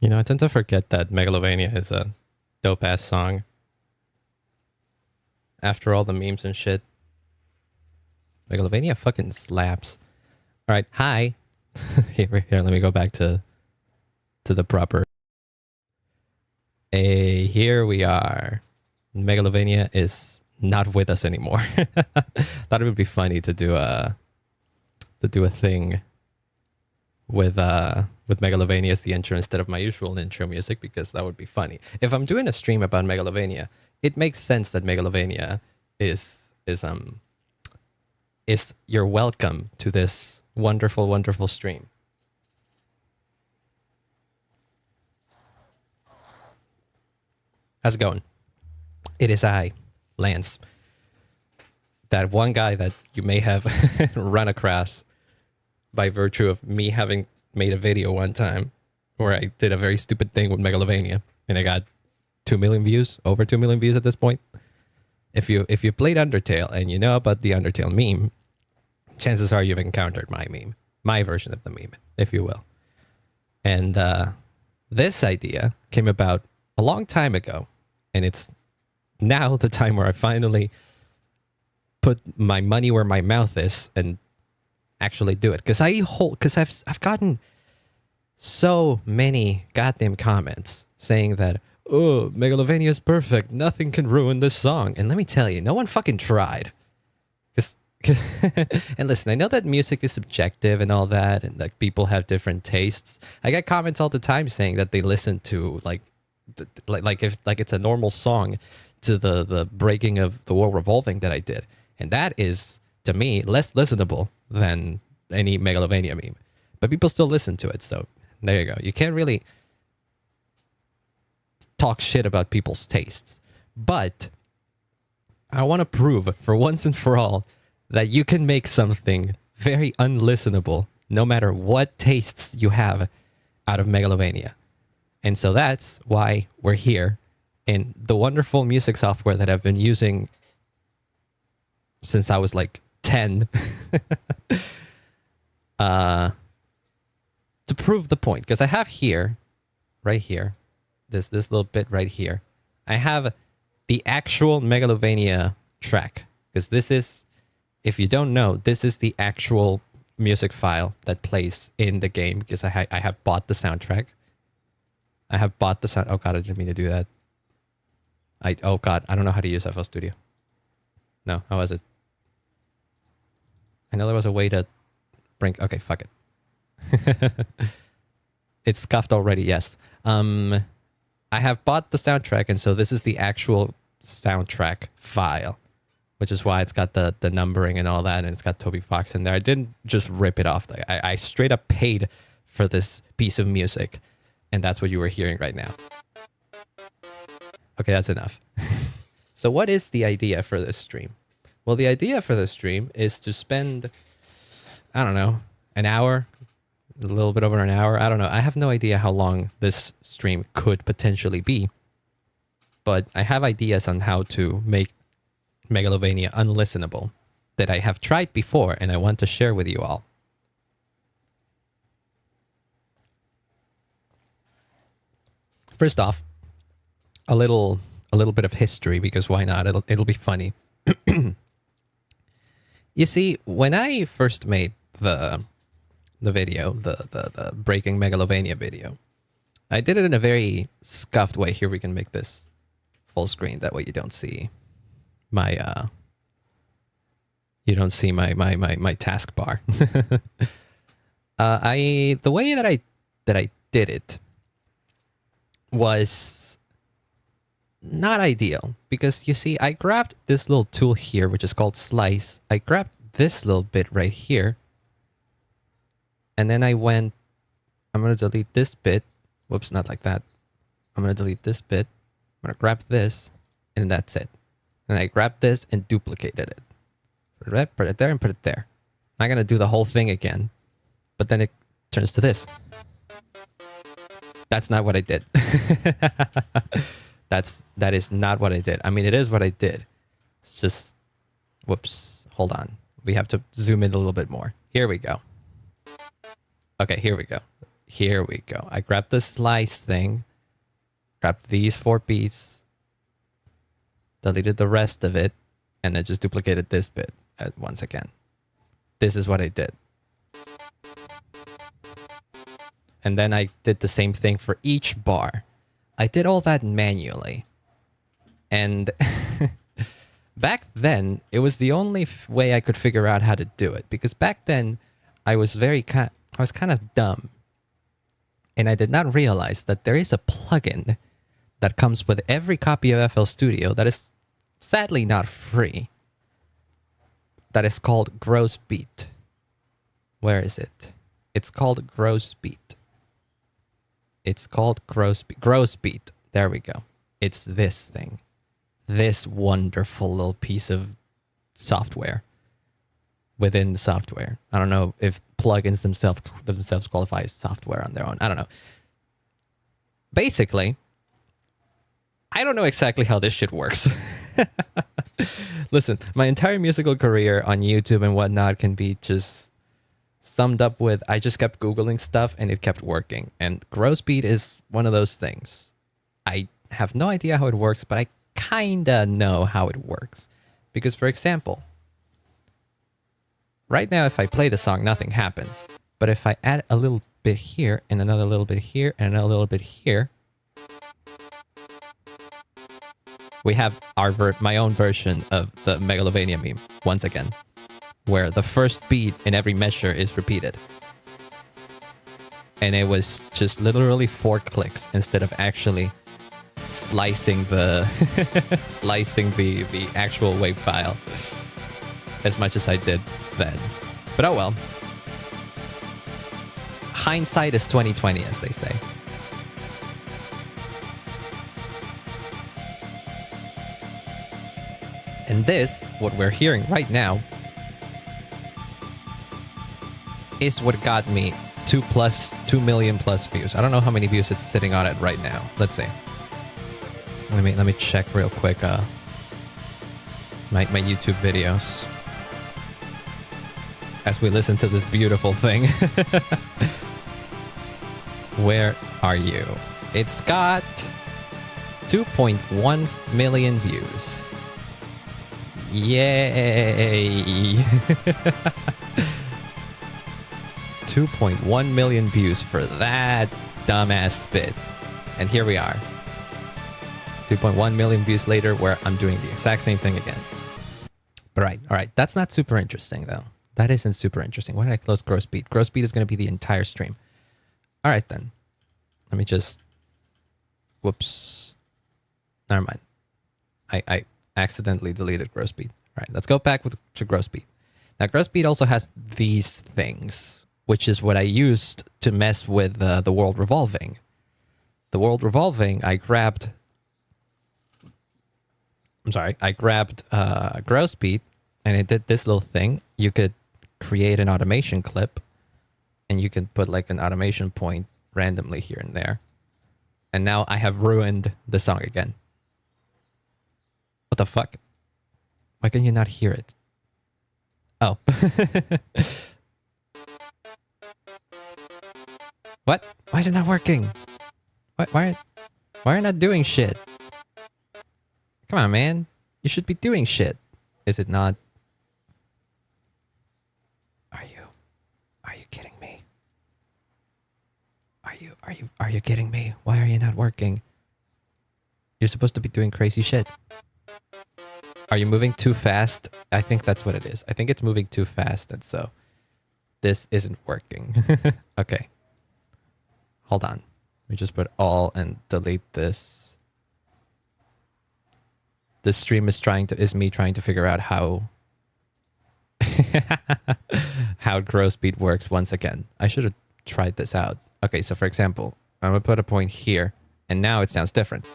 You know, I tend to forget that Megalovania is a dope ass song. After all the memes and shit, Megalovania fucking slaps. All right, hi. Here, let me go back to the proper. Hey, here we are. Megalovania is not with us anymore. Thought it would be funny to do a thing with Megalovania as the intro instead of my usual intro music, because that would be funny. If I'm doing a stream about Megalovania, it makes sense that Megalovania is your welcome to this wonderful, wonderful stream. How's it going? It is I, Lance. That one guy that you may have run across by virtue of me having made a video one time where I did a very stupid thing with Megalovania and I got 2 million views, over 2 million views at this point. If you played Undertale and you know about the Undertale meme, chances are you've encountered my meme, my version of the meme, if you will. And this idea came about a long time ago, and it's now the time where I finally put my money where my mouth is and actually do it. Because I've gotten so many goddamn comments saying that, oh, Megalovania is perfect, nothing can ruin this song. And let me tell you, no one fucking tried. And listen, I know that music is subjective and all that, and like people have different tastes. I get comments all the time saying that they listen to like it's a normal song to the breaking of the world revolving that I did, and that is to me less listenable than any Megalovania meme. But people still listen to it, so there you go. You can't really talk shit about people's tastes, but I want to prove for once and for all that you can make something very unlistenable, no matter what tastes you have, out of Megalovania. And so that's why we're here in the wonderful music software that I've been using since I was like 10 to prove the point. Because I have here, right here, this little bit right here, I have the actual Megalovania track. Because this is, if you don't know, this is the actual music file that plays in the game, because I have bought the soundtrack. I have bought the sound. Oh god, I didn't mean to do that. Oh god, I don't know how to use FL Studio. No, how was it? I know there was a way to bring. Okay, fuck it. It's scuffed already. Yes. I have bought the soundtrack, and so this is the actual soundtrack file, which is why it's got the numbering and all that, and it's got Toby Fox in there. I didn't just rip it off. I straight up paid for this piece of music, and that's what you were hearing right now. Okay, that's enough. So what is the idea for this stream? Well, the idea for this stream is to spend, I don't know, an hour, a little bit over an hour. I don't know. I have no idea how long this stream could potentially be, but I have ideas on how to make Megalovania unlistenable that I have tried before and I want to share with you all. First off, a little bit of history, because why not? It'll be funny. You see, when I first made the video, the Breaking Megalovania video, I did it in a very scuffed way. Here, we can make this full screen, that way you don't see my my taskbar. The way that I did it was not ideal, because you see, I grabbed this little tool here, which is called slice. I grabbed this little bit right here, and then I'm gonna delete this bit. Whoops, not like that. I'm gonna delete this bit. I'm gonna grab this, and that's it. And I grabbed this and duplicated it. Put it there and put it there. I'm not gonna do the whole thing again, but then it turns to this. That's not what I did. That is not what I did. I mean, it is what I did. It's just, whoops, hold on. We have to zoom in a little bit more. Here we go. Okay, here we go. Here we go. I grabbed the slice thing, grabbed these 4 beats, deleted the rest of it, and then just duplicated this bit once again. This is what I did. And then I did the same thing for each bar. I did all that manually. And back then, it was the only way I could figure out how to do it. Because back then, I was kind of dumb. And I did not realize that there is a plugin that comes with every copy of FL Studio that is sadly not free. That is called Gross Beat. Where is it? It's called Gross Beat. It's called Gross Beat. Gross Beat. There we go. It's this thing. This wonderful little piece of software within the software. I don't know if plugins themselves qualify as software on their own. I don't know. Basically, I don't know exactly how this shit works. Listen, my entire musical career on YouTube and whatnot can be just summed up with I just kept Googling stuff and it kept working. And Gross Beat is one of those things. I have no idea how it works, but I kinda know how it works. Because, for example, right now if I play the song, nothing happens. But if I add a little bit here, and another little bit here, and another little bit here, we have my own version of the Megalovania meme, once again, where the first beat in every measure is repeated. And it was just literally 4 clicks instead of actually slicing the the actual wave file as much as I did then. But oh well. Hindsight is 20/20, as they say. And this, what we're hearing right now, is what got me 2 million plus views. I don't know how many views it's sitting on it right now. Let's see. Let me check real quick my YouTube videos as we listen to this beautiful thing. Where are you? It's got 2.1 million views. Yay! 2.1 million views for that dumbass spit. And here we are. 2.1 million views later, where I'm doing the exact same thing again. All right. That's not super interesting, though. That isn't super interesting. Why did I close Gross Beat? Gross Beat is going to be the entire stream. All right, then. Let me just... Whoops. Never mind. I accidentally deleted Gross Beat. All right, let's go back to Gross Beat. Now, Gross Beat also has these things, which is what I used to mess with the world revolving. The world revolving, I grabbed Gross Beat, and it did this little thing. You could create an automation clip, and you can put like an automation point randomly here and there. And now I have ruined the song again. What the fuck? Why can you not hear it? Oh. What? Why is it not working? Why are you not doing shit? Come on, man. You should be doing shit. Is it not? Are you kidding me? Are you kidding me? Why are you not working? You're supposed to be doing crazy shit. Are you moving too fast? I think that's what it is. I think it's moving too fast, and so this isn't working. Okay. Hold on. Let me just put all and delete this. This stream is me trying to figure out how how Gross Beat works once again. I should have tried this out. Okay, so for example, I'm gonna put a point here, and now it sounds different.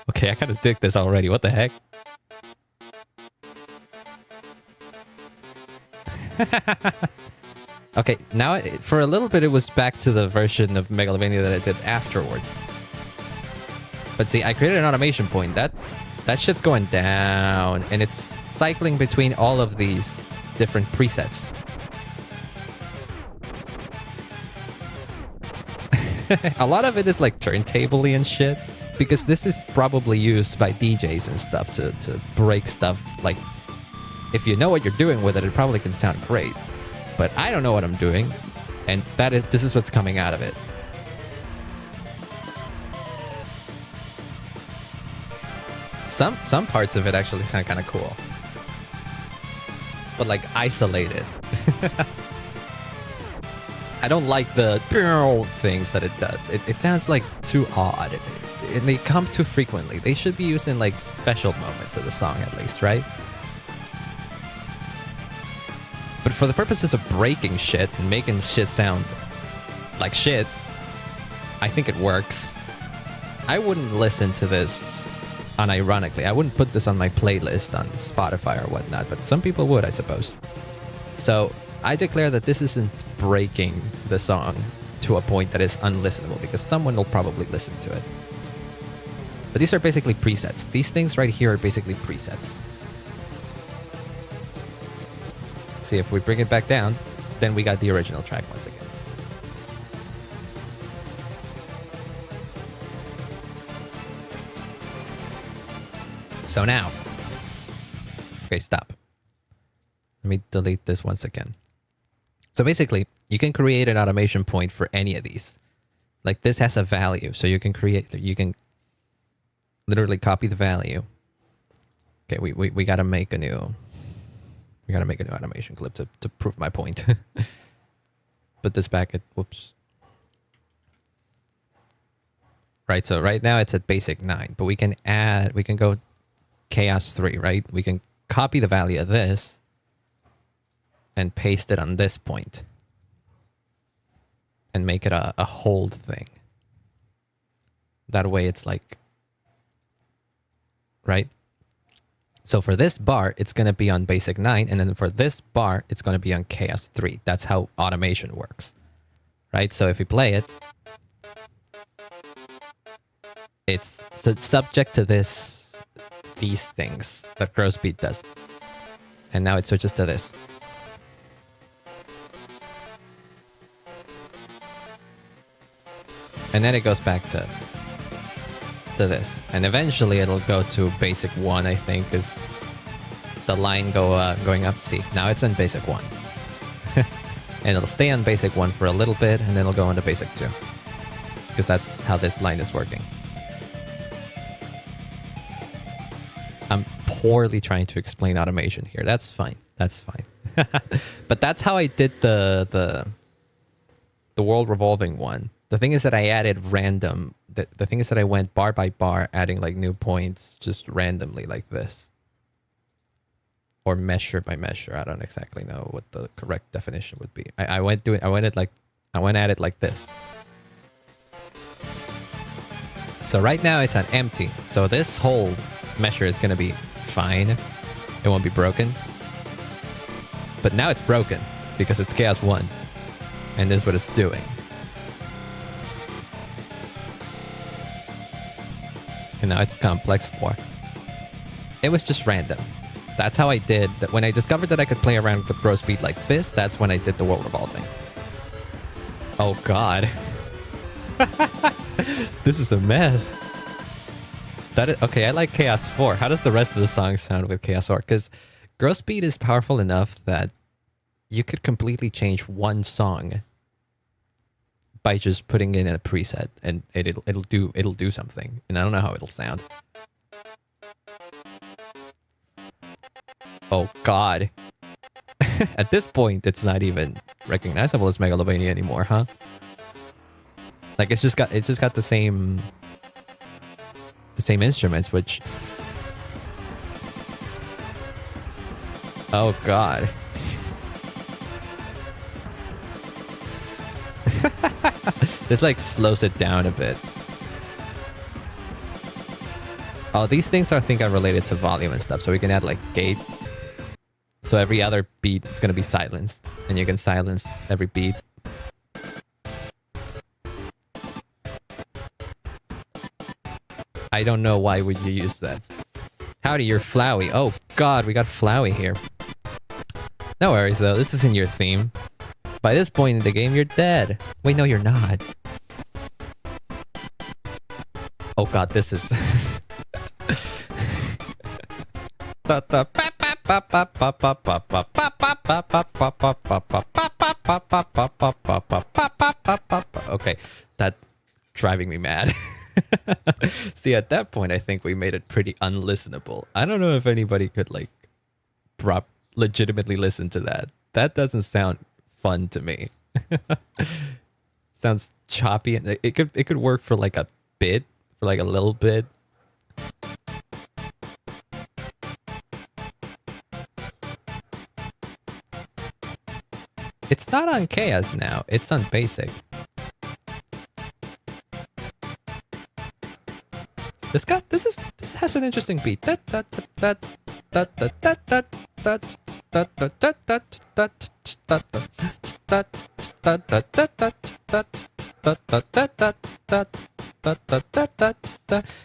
Okay, I kind of dig this already. What the heck? Okay, now for a little bit it was back to the version of Megalovania that I did afterwards. But see, I created an automation point. That shit's going down, and it's cycling between all of these different presets. A lot of it is like turntable-y and shit, because this is probably used by DJs and stuff to break stuff. Like, if you know what you're doing with it, it probably can sound great. But I don't know what I'm doing, and this is what's coming out of it. Some parts of it actually sound kind of cool, but like isolated. I don't like the things that it does. It sounds like too odd, and they come too frequently. They should be used in like special moments of the song at least, right? But for the purposes of breaking shit and making shit sound like shit, I think it works. I wouldn't listen to this unironically. I wouldn't put this on my playlist on Spotify or whatnot, but some people would, I suppose. So I declare that this isn't breaking the song to a point that is unlistenable, because someone will probably listen to it. But these are basically presets. These things right here are basically presets. See, if we bring it back down, then we got the original track once again. So now, okay, stop. Let me delete this once again. So basically, you can create an automation point for any of these. Like this has a value, so you can literally copy the value. Okay, we gotta make a new automation clip to prove my point. Put this back at whoops. Right, so right now it's at basic 9, but we can go chaos 3, right? We can copy the value of this and paste it on this point and make it a hold thing. That way it's like, right? So for this bar, it's going to be on basic 9, and then for this bar, it's going to be on chaos 3. That's how automation works, right? So if we play it, it's subject to these things that grow speed does. And now it switches to this. And then it goes back to this. And eventually it'll go to basic 1, I think, is the line going up. See, now it's in basic 1. And it'll stay on basic 1 for a little bit, and then it'll go into basic 2. Because that's how this line is working. I'm poorly trying to explain automation here. That's fine. That's fine. But that's how I did the world revolving one. The thing is that I added random. The thing is that I went bar by bar, adding like new points just randomly like this. Or measure by measure. I don't exactly know what the correct definition would be. I went at it like this. So right now it's on empty. So this whole measure is going to be fine. It won't be broken. But now it's broken because it's chaos 1. And this is what it's doing. And now it's complex 4. It was just random. That's how I did that. When I discovered that I could play around with grow speed like this, that's when I did the world revolving. Oh god. This is a mess. Okay, I like Chaos 4. How does the rest of the song sound with Chaos 4? Because grow speed is powerful enough that you could completely change one song by just putting in a preset, and it'll do something. And I don't know how it'll sound. Oh god. At this point, it's not even recognizable as Megalovania anymore, huh? Like it's just got the same instruments, which, oh god. This like slows it down a bit. Oh, these things I think are related to volume and stuff, so we can add like gate. So every other beat is gonna be silenced, and you can silence every beat. I don't know why would you use that. Howdy, you're Flowey. Oh god, we got Flowey here. No worries though, this isn't your theme. By this point in the game, you're dead. Wait, no, you're not. Oh god, this is... Okay, that driving me mad. See, at that point, I think we made it pretty unlistenable. I don't know if anybody could like legitimately listen to that. That doesn't sound fun to me. Sounds choppy, and it could work for like a bit, for like a little bit. It's not on chaos now. It's on basic. This has an interesting beat.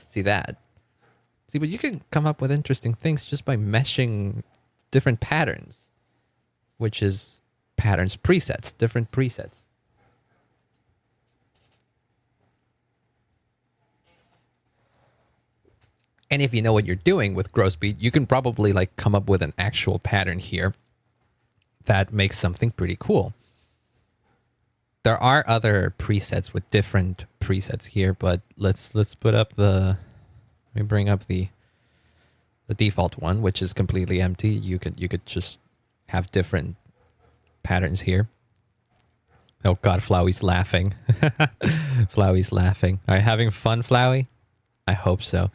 See that? See, but you can come up with interesting things just by meshing different patterns, which is patterns presets, different presets. And if you know what you're doing with gross beat, you can probably like come up with an actual pattern here that makes something pretty cool. There are other presets with different presets here, but let's put up the, let me bring up the default one, which is completely empty. You could just have different patterns here. Oh god, Flowey's laughing. Flowey's laughing. Are you having fun, Flowey? I hope so.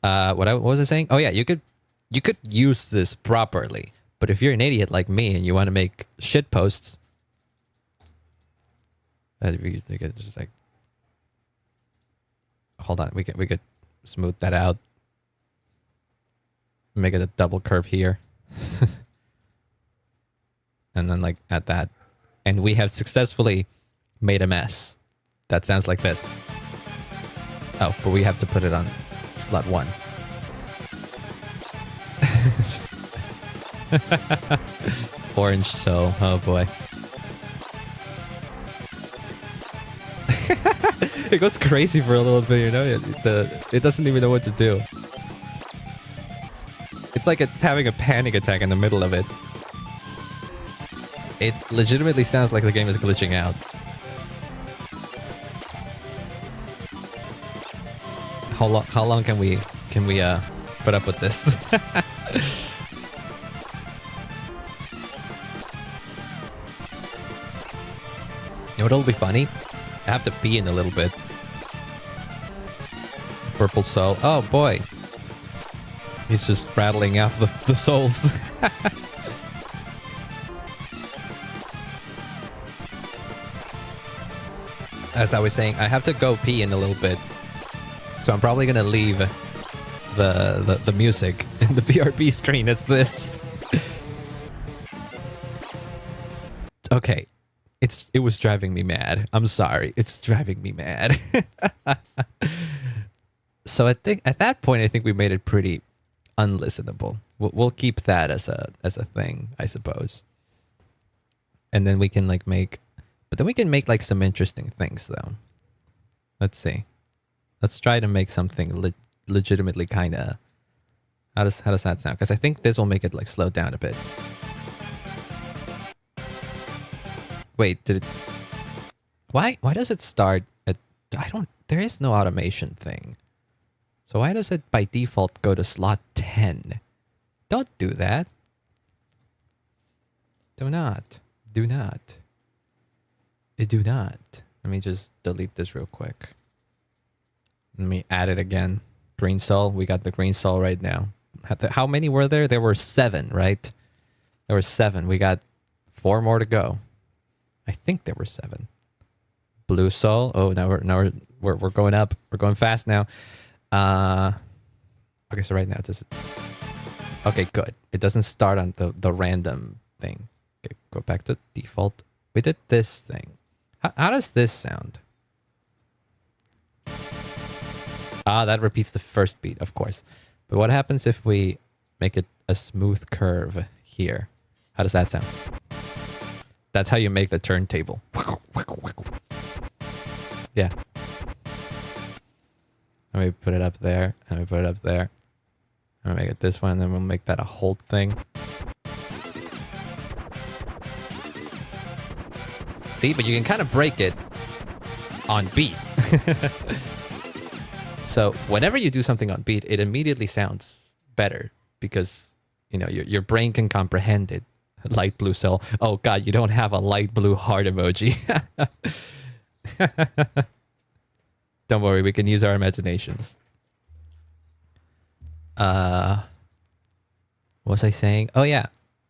What was I saying? Oh yeah, you could use this properly, but if you're an idiot like me and you want to make shit posts, we could just like, hold on, we could smooth that out, make it a double curve here, and then like add that, and we have successfully made a mess. That sounds like this. Oh, but we have to put it on slot 1. Orange soul. Oh boy. It goes crazy for a little bit, you know? It doesn't even know what to do. It's like it's having a panic attack in the middle of it. It legitimately sounds like the game is glitching out. How long can we put up with this? You know what'll be funny? I have to pee in a little bit. Purple soul. Oh boy. He's just rattling out the souls. As I was saying, I have to go pee in a little bit. So I'm probably gonna leave the music in the BRB screen as this. Okay. It was driving me mad. I'm sorry. It's driving me mad. So I think at that point I think we made it pretty unlistenable. We'll keep that as a thing, I suppose. And then we can like make, but then we can make like some interesting things though. Let's see. Let's try to make something legitimately kind of. How does that sound? Because I think this will make it like slow down a bit. Wait, did it? Why does it start at? There is no automation thing. So why does it by default go to slot 10? Don't do that. Do not. Do not. Do not. Let me just delete this real quick. Let me add it again. Green soul. We got the green soul right now. How many were there? There were 7, right? There were 7. We got 4 more to go. I think there were 7. Blue soul. Oh, now we're going up. We're going fast now. Okay, so right now it doesn't. Okay, good. It doesn't start on the random thing. Okay, go back to default. We did this thing. How does this sound? Ah, that repeats the first beat, of course. But what happens if we make it a smooth curve here? How does that sound? That's how you make the turntable. Yeah. Let me put it up there. Let me put it up there. I'm gonna make it this one, and then we'll make that a whole thing. See, but you can kind of break it on beat. So whenever you do something on beat, it immediately sounds better because, you know, your brain can comprehend it. Light blue soul. Oh God, you don't have a light blue heart emoji. Don't worry, we can use our imaginations. What was I saying? Oh yeah.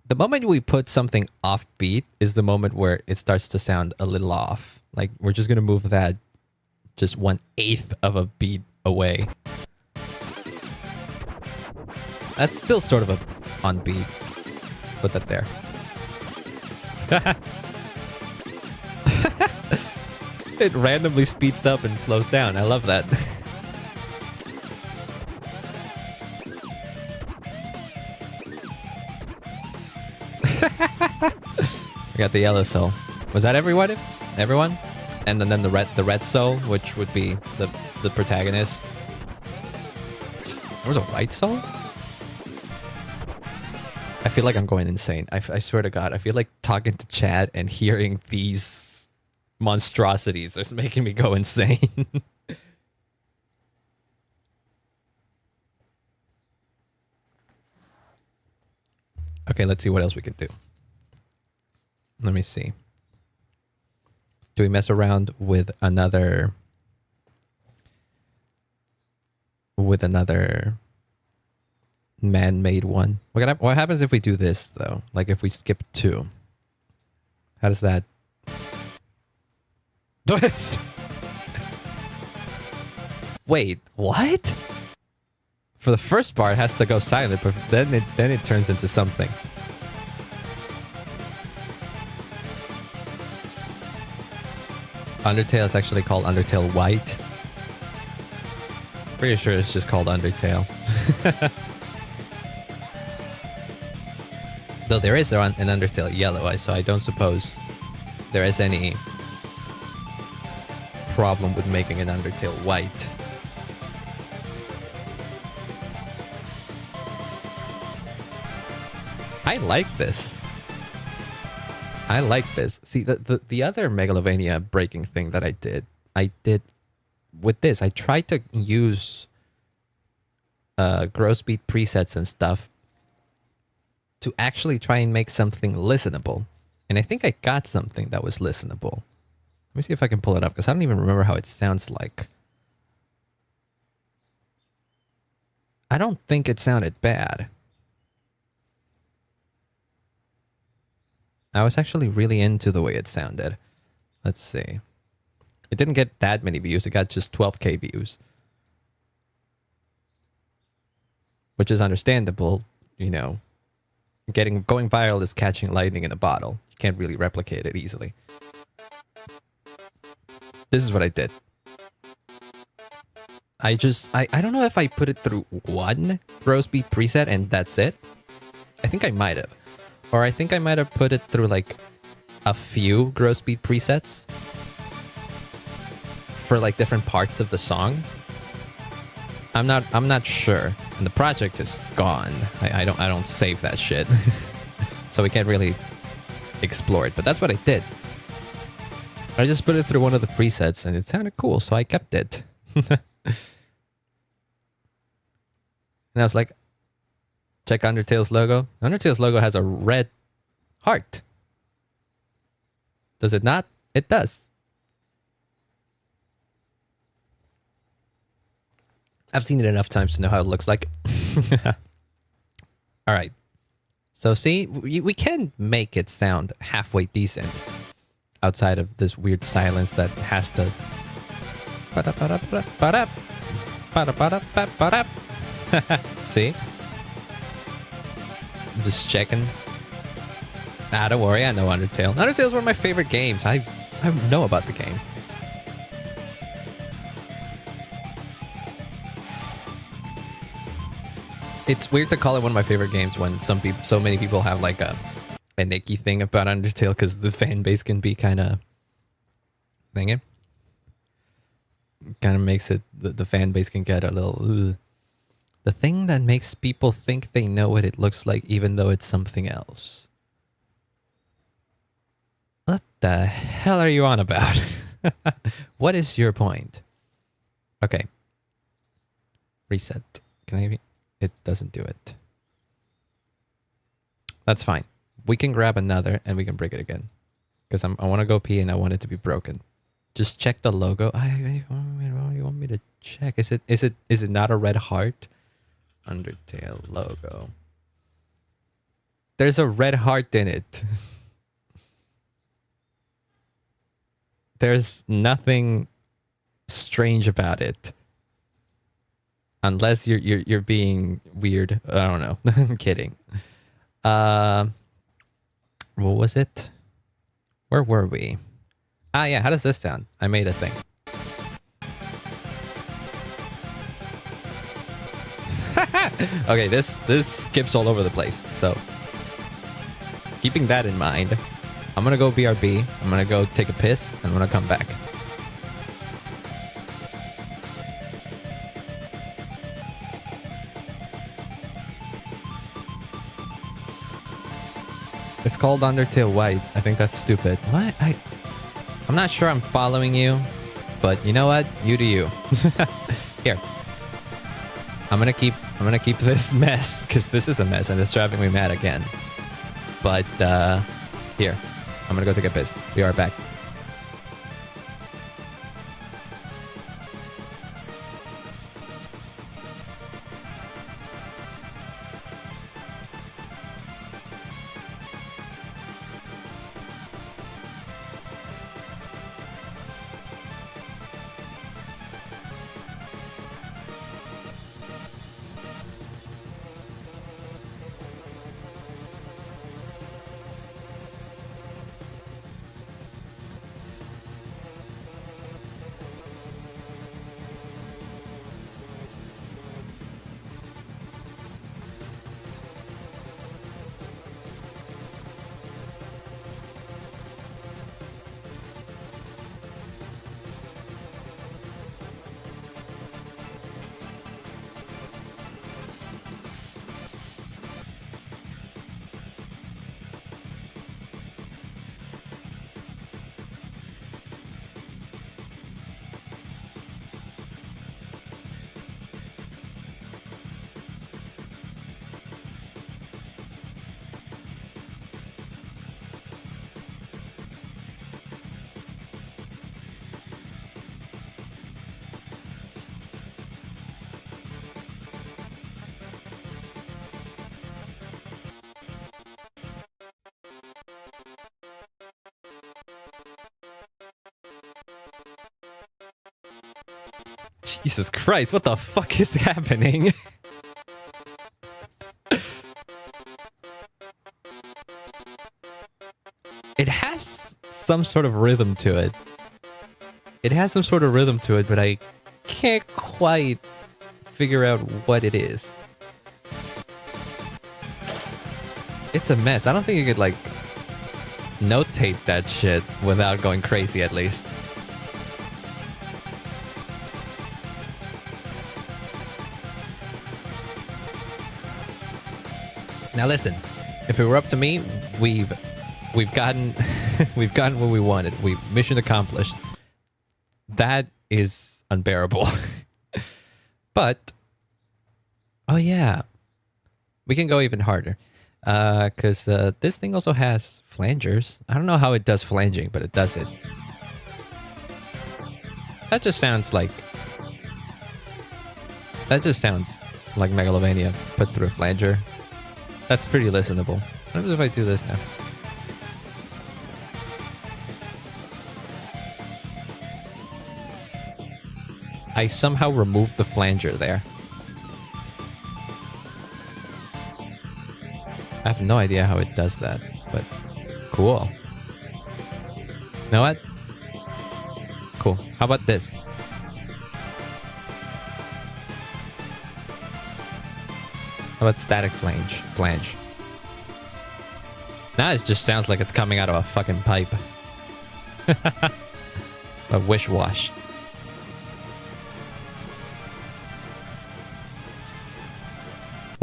The moment we put something off beat is the moment where it starts to sound a little off. Like we're just gonna move that just 1/8 of a beat away. That's still sort of a on beat. Put that there. It randomly speeds up and slows down. I love that. We got the yellow soul. Was that everyone? Everyone? And then the red soul, which would be the protagonist. There was a white soul? I feel like I'm going insane. I swear to God, I feel like talking to Chad and hearing these monstrosities is making me go insane. Okay, let's see what else we can do. Let me see. Do we mess around with another man-made one? What happens if we do this though? Like if we skip 2? How does that? Wait, what? For the first part, it has to go silent, but then it turns into something. Undertale is actually called Undertale White. Pretty sure it's just called Undertale. Though there is an Undertale Yellow, so I don't suppose there is any problem with making an Undertale White. I like this. I like this. See, the other Megalovania breaking thing that I did with this, I tried to use gross beat presets and stuff to actually try and make something listenable. And I think I got something that was listenable. Let me see if I can pull it up, because I don't even remember how it sounds like. I don't think it sounded bad. I was actually really into the way it sounded. Let's see. It didn't get that many views. It got just 12k views. Which is understandable, you know. Going viral is catching lightning in a bottle. You can't really replicate it easily. This is what I did. I don't know if I put it through one gross beat preset and that's it. I think I might have. Or I think I might have put it through like a few gross beat presets for like different parts of the song. I'm not sure. And the project is gone. I don't save that shit. So we can't really explore it. But that's what I did. I just put it through one of the presets and it sounded cool, so I kept it. And I was like, check Undertale's logo. Undertale's logo has a red heart. Does it not? It does. I've seen it enough times to know how it looks like. All right. So see, we can make it sound halfway decent outside of this weird silence that has to... See? Just checking. Ah, don't worry, I know Undertale. Undertale is one of my favorite games. I know about the game. It's weird to call it one of my favorite games when so many people have like an icky thing about Undertale because the fan base can be kind of thingy. kind of makes it, the fan base can get a little, ugh. The thing that makes people think they know what it looks like even though it's something else. What the hell are you on about? What is your point? Okay. Reset. Can I? It doesn't do it. That's fine. We can grab another and we can break it again. Because I want to go pee and I want it to be broken. Just check the logo. You want me to check? Is it not a red heart? Undertale logo. There's a red heart in it. There's nothing strange about it. Unless you're being weird. I don't know. I'm kidding. What was it? Where were we? Ah, yeah. How does this sound? I made a thing. Okay, this skips all over the place. So, keeping that in mind, I'm gonna go BRB. I'm gonna go take a piss, and I'm gonna come back. It's called Undertale White. I think that's stupid. What? I'm not sure I'm following you, but you know what? You do you. Here. I'm gonna keep this mess because this is a mess and it's driving me mad again. But here, I'm gonna go take a piss. We are back. Jesus Christ, what the fuck is happening? It has some sort of rhythm to it. It has some sort of rhythm to it, but I can't quite figure out what it is. It's a mess. I don't think you could, like, notate that shit without going crazy, at least. Now listen, if it were up to me, we've gotten we've gotten what we wanted. Mission accomplished. That is unbearable. But oh yeah, we can go even harder. Because this thing also has flangers. I don't know how it does flanging, but it does it. That just sounds like Megalovania put through a flanger. That's pretty listenable. What happens if I do this now? I somehow removed the flanger there. I have no idea how it does that, but cool. You know what? Cool. How about this? How about static flange? Now it just sounds like it's coming out of a fucking pipe. A wish wash.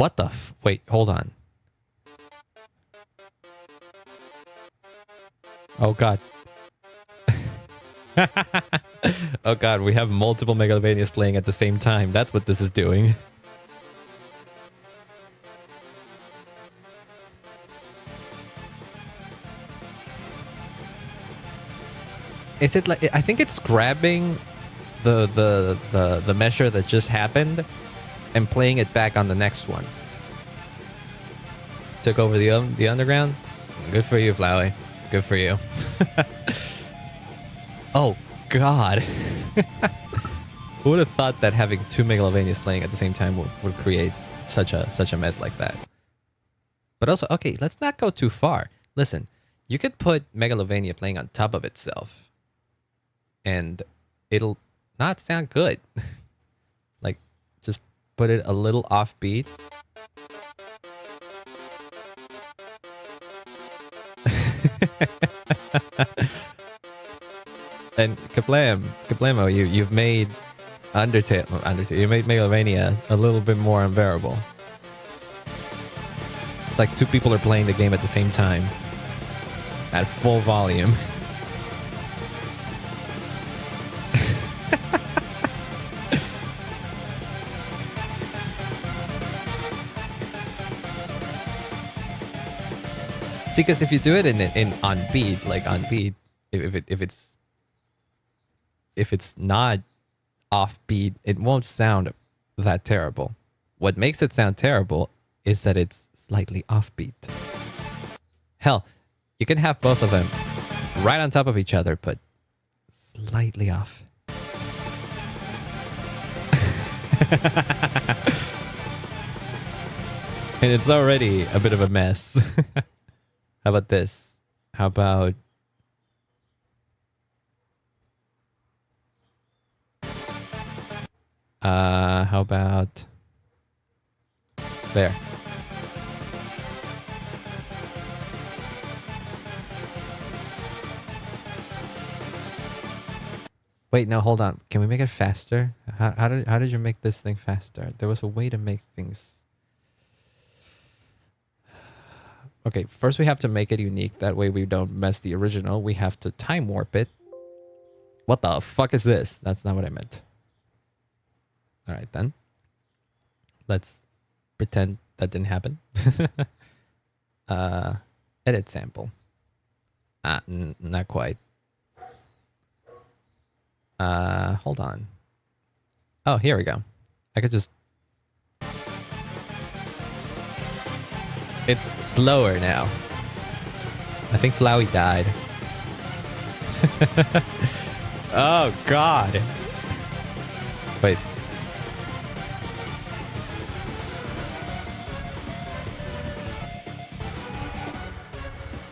What the wait, hold on. Oh god. Oh god, we have multiple Megalovanias playing at the same time. That's what this is doing. Is it like, I think it's grabbing the measure that just happened and playing it back on the next one. Took over the underground. Good for you, Flowey. Good for you. Oh god. Who would have thought that having two Megalovanias playing at the same time would create such a mess like that? But also, okay, let's not go too far. Listen, you could put Megalovania playing on top of itself and it'll not sound good. Like, just put it a little offbeat. And Kablamo, you've made Undertale, you made Megalovania a little bit more unbearable. It's like two people are playing the game at the same time at full volume. See, because if you do it in on beat, like on beat, if it's not off beat, it won't sound that terrible. What makes it sound terrible is that it's slightly offbeat. Hell, you can have both of them right on top of each other, but slightly off. And it's already a bit of a mess. How about this? How about... how about... There. Wait, no, hold on. Can we make it faster? How did you make this thing faster? There was a way to make things... Okay, first we have to make it unique. That way we don't mess the original. We have to time warp it. What the fuck is this? That's not what I meant. Alright then. Let's pretend that didn't happen. Edit sample. Not quite. Hold on. Oh, here we go. I could just... It's slower now. I think Flowey died. Oh, God. Wait.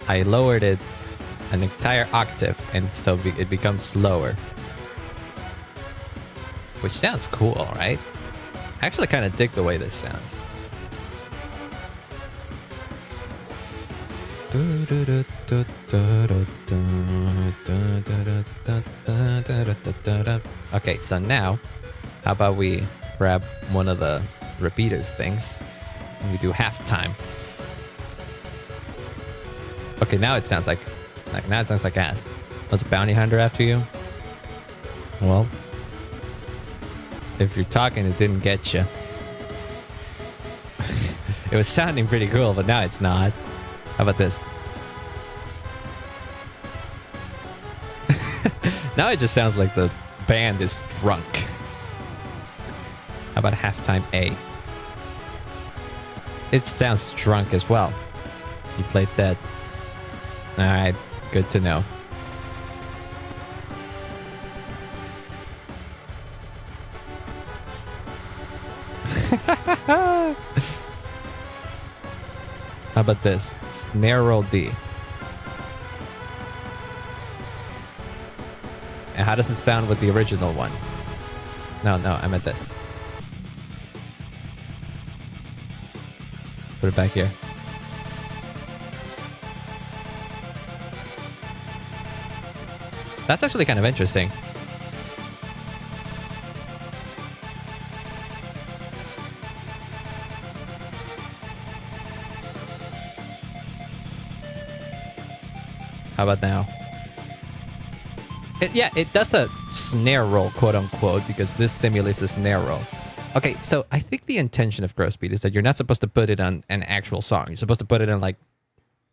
I lowered it an entire octave, and so it becomes slower. Which sounds cool, right? I actually kind of dig the way this sounds. Okay, so now, how about we grab one of the repeaters things and we do halftime. Okay, now it sounds like now it sounds like ass. Was a bounty hunter after you? Well, if you're talking, it didn't get you. It was sounding pretty cool, but now it's not. How about this? Now it just sounds like the band is drunk. How about halftime A? It sounds drunk as well. You played that. Alright, good to know. How about this? Snare roll D. And how does it sound with the original one? No, I meant this. Put it back here. That's actually kind of interesting. How about now? Yeah, it does a snare roll, quote unquote, because this simulates a snare roll. Okay, so I think the intention of gross beat is that you're not supposed to put it on an actual song. You're supposed to put it on like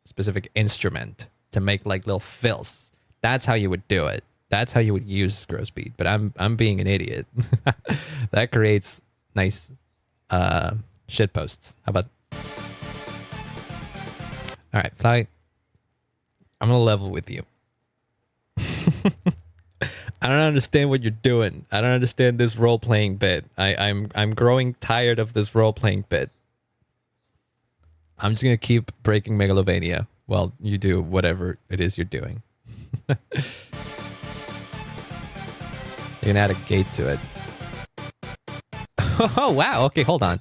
specific instrument to make like little fills. That's how you would do it. That's how you would use gross beat. But I'm being an idiot. That creates nice shit posts. How about? All right, Fly. I'm gonna level with you. I don't understand what you're doing. I don't understand this role-playing bit. I'm growing tired of this role-playing bit. I'm just gonna keep breaking Megalovania while you do whatever it is you're doing. You can add a gate to it. Oh wow, okay, hold on.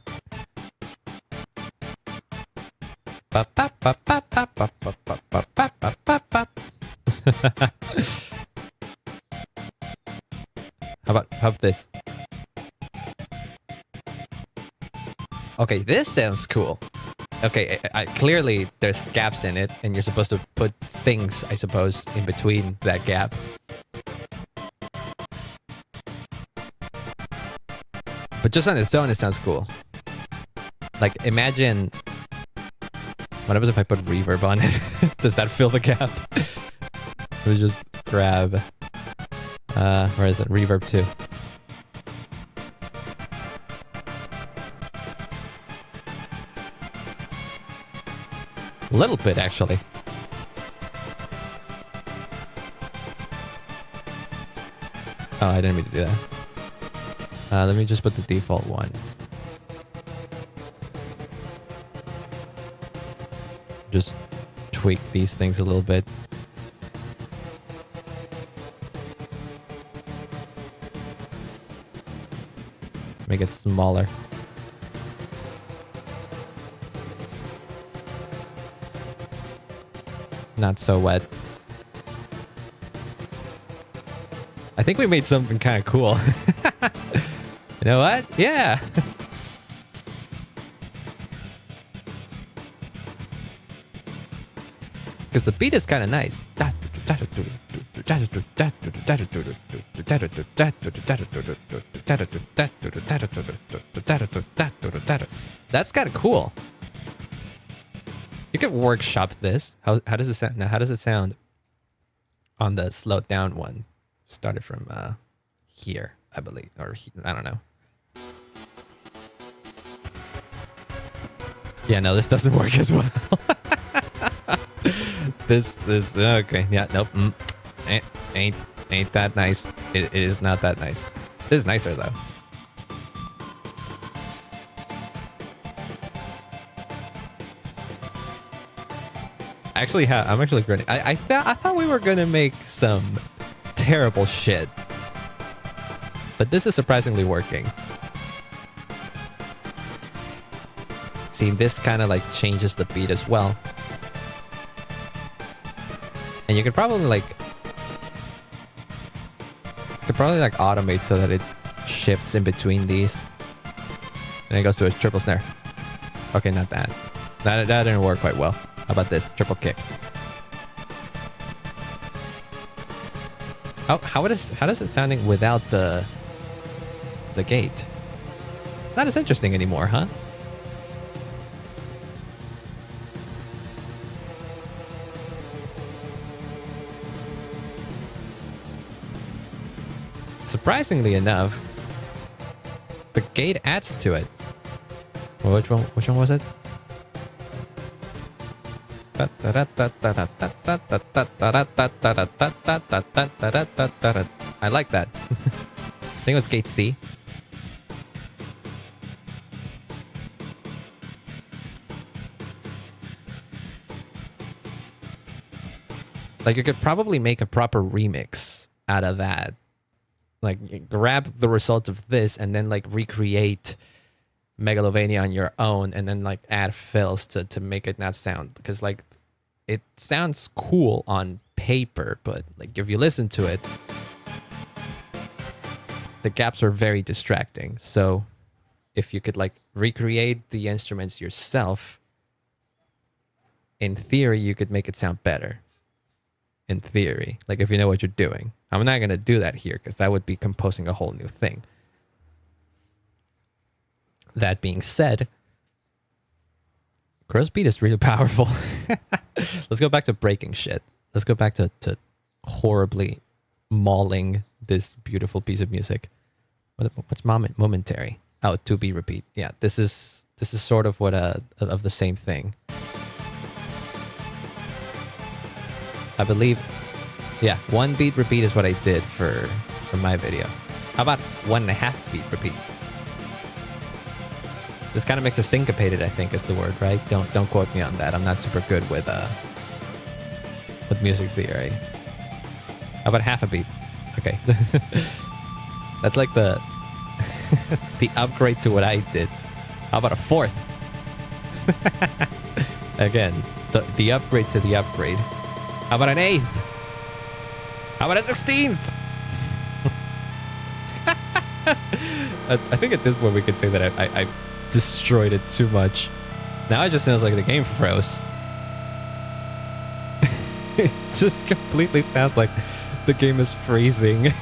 How about this? Okay, this sounds cool. Okay, clearly there's gaps in it, and you're supposed to put things, I suppose, in between that gap. But just on its own, it sounds cool. Like, imagine... What happens if I put reverb on it? Does that fill the gap? Let me just grab... where is it? Reverb 2. A little bit, actually. Oh, I didn't mean to do that. Let me just put the default one. Just tweak these things a little bit. Make it smaller. Not so wet. I think we made something kind of cool. You know what? Yeah. Because the beat is kind of nice. That's kind of cool. You could workshop this. How does it sound? Now, how does it sound on the slowed down one? Started from here, I believe, or I don't know. Yeah, no, this doesn't work as well. this okay, yeah, nope. Ain't that nice. It is not that nice. This is nicer though. Actually, I'm actually grinning. I thought we were gonna make some terrible shit, but this is surprisingly working. See, this kind of like changes the beat as well, and you could probably like automate so that it shifts in between these, and it goes to a triple snare. Okay, not that. That didn't work quite well. How about this? Triple kick. How does it sounding without the gate? Not as interesting anymore, huh? Surprisingly enough, the gate adds to it. Well, which one was it? I like that. I think it was gate C. Like, you could probably make a proper remix out of that. Like, grab the result of this and then like recreate Megalovania on your own, and then like add fills to make it not sound, because like it sounds cool on paper, but like if you listen to it, the gaps are very distracting. So if you could like recreate the instruments yourself, in theory you could make it sound better. in theory. Like if you know what you're doing. I'm not gonna do that here because that would be composing a whole new thing. That being said, crow's beat is really powerful. Let's go back to breaking shit. Let's go back to horribly mauling this beautiful piece of music. What's momentary? Oh, to be repeat. Yeah, this is sort of what of the same thing. I believe, yeah, 1 beat repeat is what I did for my video. How about 1.5 beat repeat? This kind of makes it syncopated, I think is the word, right? Don't quote me on that. I'm not super good with music theory. How about half a beat? Okay. That's like the the upgrade to what I did. How about a 4th? Again, the upgrade to the upgrade. How about an 8th? How about a 16th? I think at this point we could say that I destroyed it too much. Now it just sounds like the game froze. It just completely sounds like the game is freezing.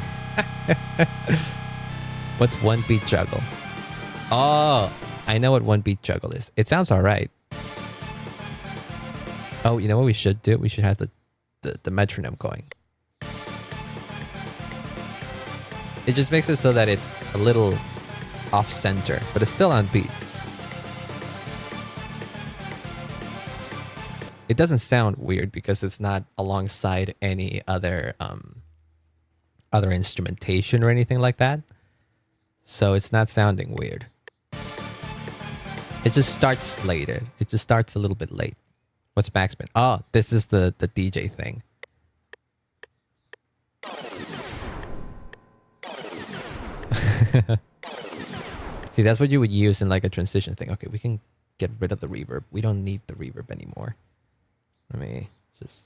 What's 1 beat juggle? Oh, I know what 1 beat juggle is. It sounds alright. Oh, you know what we should do? We should have the metronome going. It just makes it so that it's a little off center, but it's still on beat. It doesn't sound weird because it's not alongside any other other instrumentation or anything like that. So it's not sounding weird. It just starts later. It just starts a little bit late. What's backspin? Oh, this is the DJ thing. See, that's what you would use in like a transition thing. Okay, we can get rid of the reverb. We don't need the reverb anymore. Let me just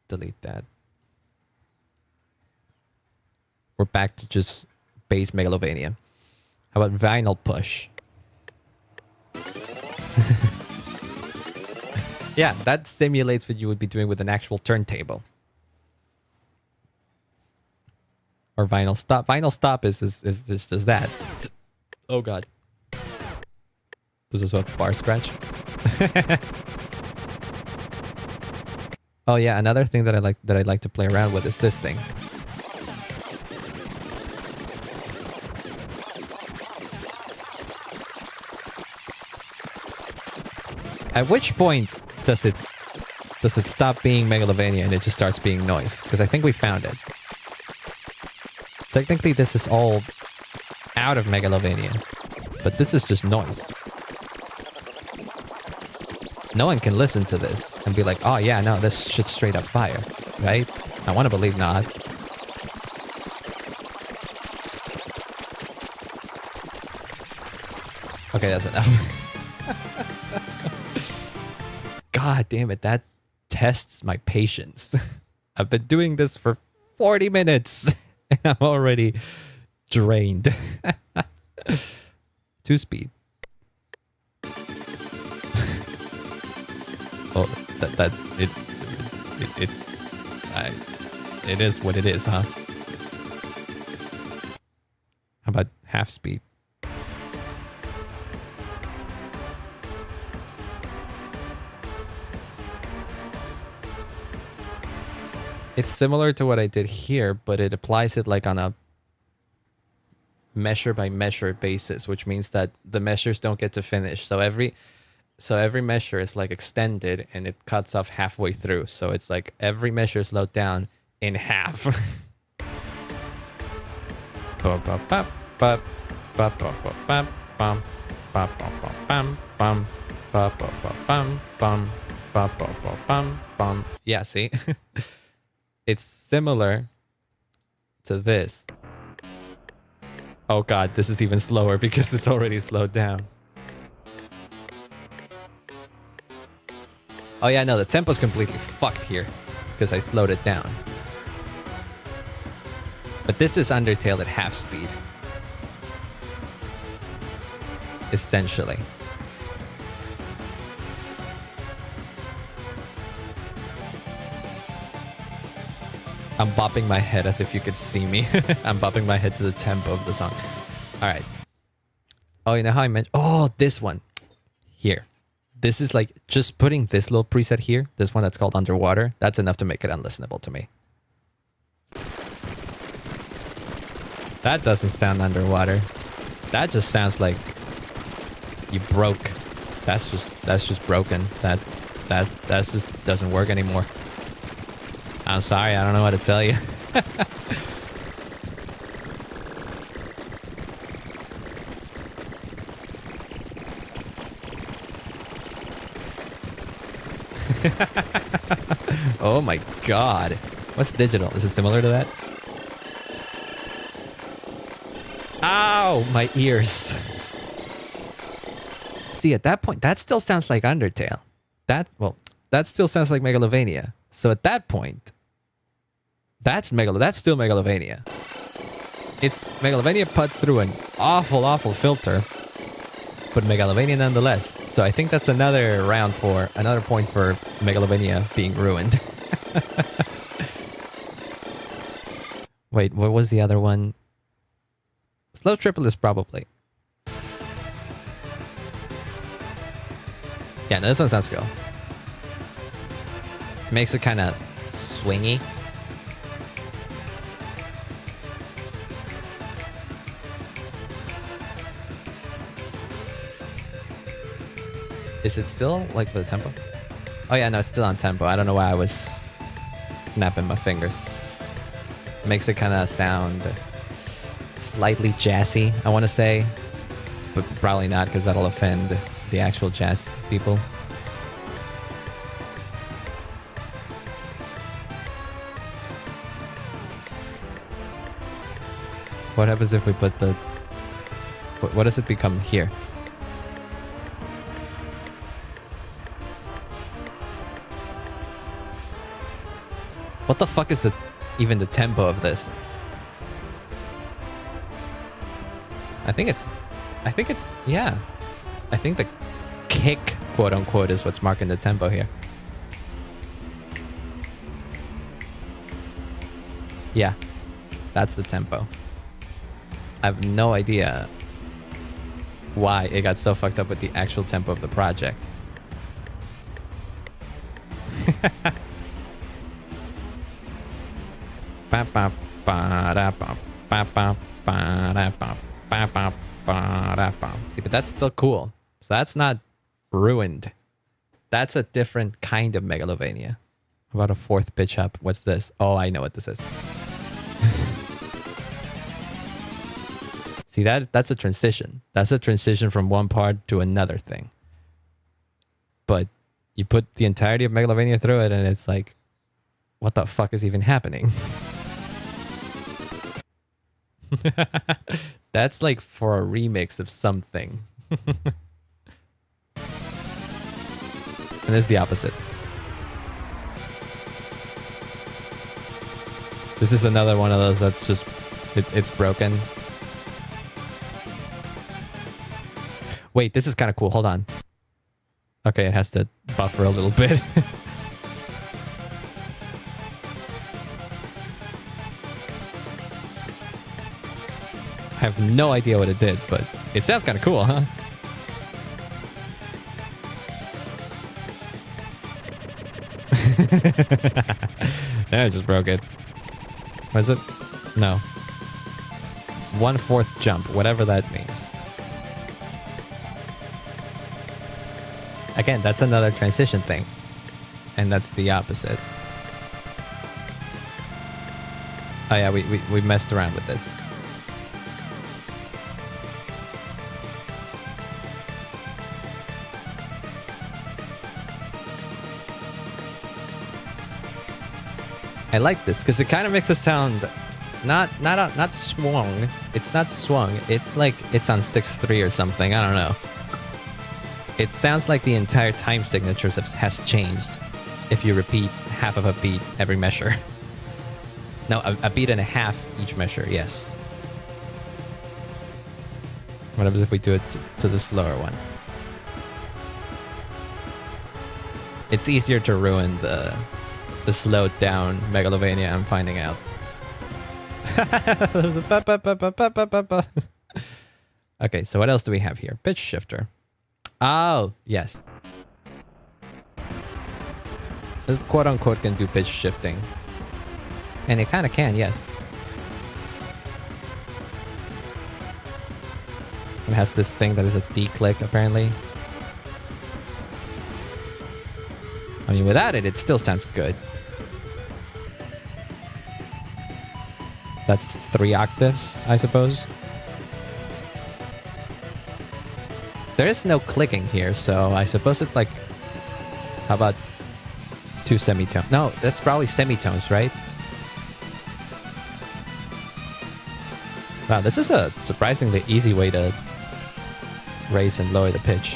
delete that. We're back to just bass Megalovania. How about vinyl push? Yeah, that simulates what you would be doing with an actual turntable. Or vinyl stop. Vinyl stop is just that. Oh god. This is what, bar scratch? Oh yeah, another thing that I like to play around with is this thing. At which point does it stop being Megalovania and it just starts being noise? Because I think we found it. Technically, this is all out of Megalovania, but this is just noise. No one can listen to this and be like, oh yeah, no, this shit's straight up fire, right? I want to believe not. Okay, that's enough. God damn it, that tests my patience. I've been doing this for 40 minutes and I'm already drained. 2-speed. Oh, that's it. It is what it is, huh? How about half speed? It's similar to what I did here, but it applies it like on a measure by measure basis, which means that the measures don't get to finish. So every measure is like extended and it cuts off halfway through. So it's like every measure is slowed down in half. Yeah, see? It's similar to this. Oh god, this is even slower because it's already slowed down. Oh yeah, no, the tempo's completely fucked here because I slowed it down. But this is Undertale at half speed. Essentially. I'm bopping my head as if you could see me. I'm bopping my head to the tempo of the song. All right. Oh, you know how I mentioned? Oh, this one. Here. This is like just putting this little preset here. This one that's called Underwater. That's enough to make it unlistenable to me. That doesn't sound underwater. That just sounds like you broke. That's just broken. That just doesn't work anymore. I'm sorry, I don't know what to tell you. Oh my god. What's digital? Is it similar to that? Ow, my ears. See, at that point, that still sounds like Undertale. That still sounds like Megalovania. So at that point, that's still Megalovania. It's Megalovania put through an awful filter, but Megalovania nonetheless. So I think that's another point for Megalovania being ruined. Wait, what was the other one? Slow triple is probably. Yeah, no, this one sounds cool. Makes it kind of swingy. Is it still like the tempo? Oh yeah, no, it's still on tempo. I don't know why I was snapping my fingers. Makes it kind of sound slightly jazzy, I want to say. But probably not, because that'll offend the actual jazz people. What happens if we put the... What does it become here? What the fuck is even the tempo of this? I think it's, yeah. I think the kick, quote unquote, is what's marking the tempo here. Yeah, that's the tempo. I have no idea why it got so fucked up with the actual tempo of the project. See, but that's still cool. So that's not ruined. That's a different kind of Megalovania. About a fourth pitch up. What's this? Oh, I know what this is. See, that's a transition. That's a transition from one part to another thing. But you put the entirety of Megalovania through it and it's like, what the fuck is even happening? That's like for a remix of something. And it's the opposite. This is another one of those that's just, it's broken. Wait, this is kind of cool. Hold on. Okay, it has to buffer a little bit. I have no idea what it did, but it sounds kind of cool, huh? Yeah, I just broke it. What is it? No. 1/4 jump, whatever that means. Again, that's another transition thing. And that's the opposite. Oh yeah, we messed around with this. I like this because it kind of makes it sound not swung. It's not swung. It's like it's on 6/3 or something. I don't know. It sounds like the entire time signature has changed if you repeat half of a beat every measure. No, a beat and a half each measure. Yes. What happens if we do it to the slower one? It's easier to ruin the the slowed down Megalovania, I'm finding out. Okay, so what else do we have here? Pitch shifter. Oh, yes. This quote-unquote can do pitch shifting. And it kind of can, yes. It has this thing that is a D-click, apparently. I mean, without it, it still sounds good. That's 3 octaves, I suppose. There is no clicking here, so I suppose it's like... How about 2 semitones? No, that's probably semitones, right? Wow, this is a surprisingly easy way to raise and lower the pitch.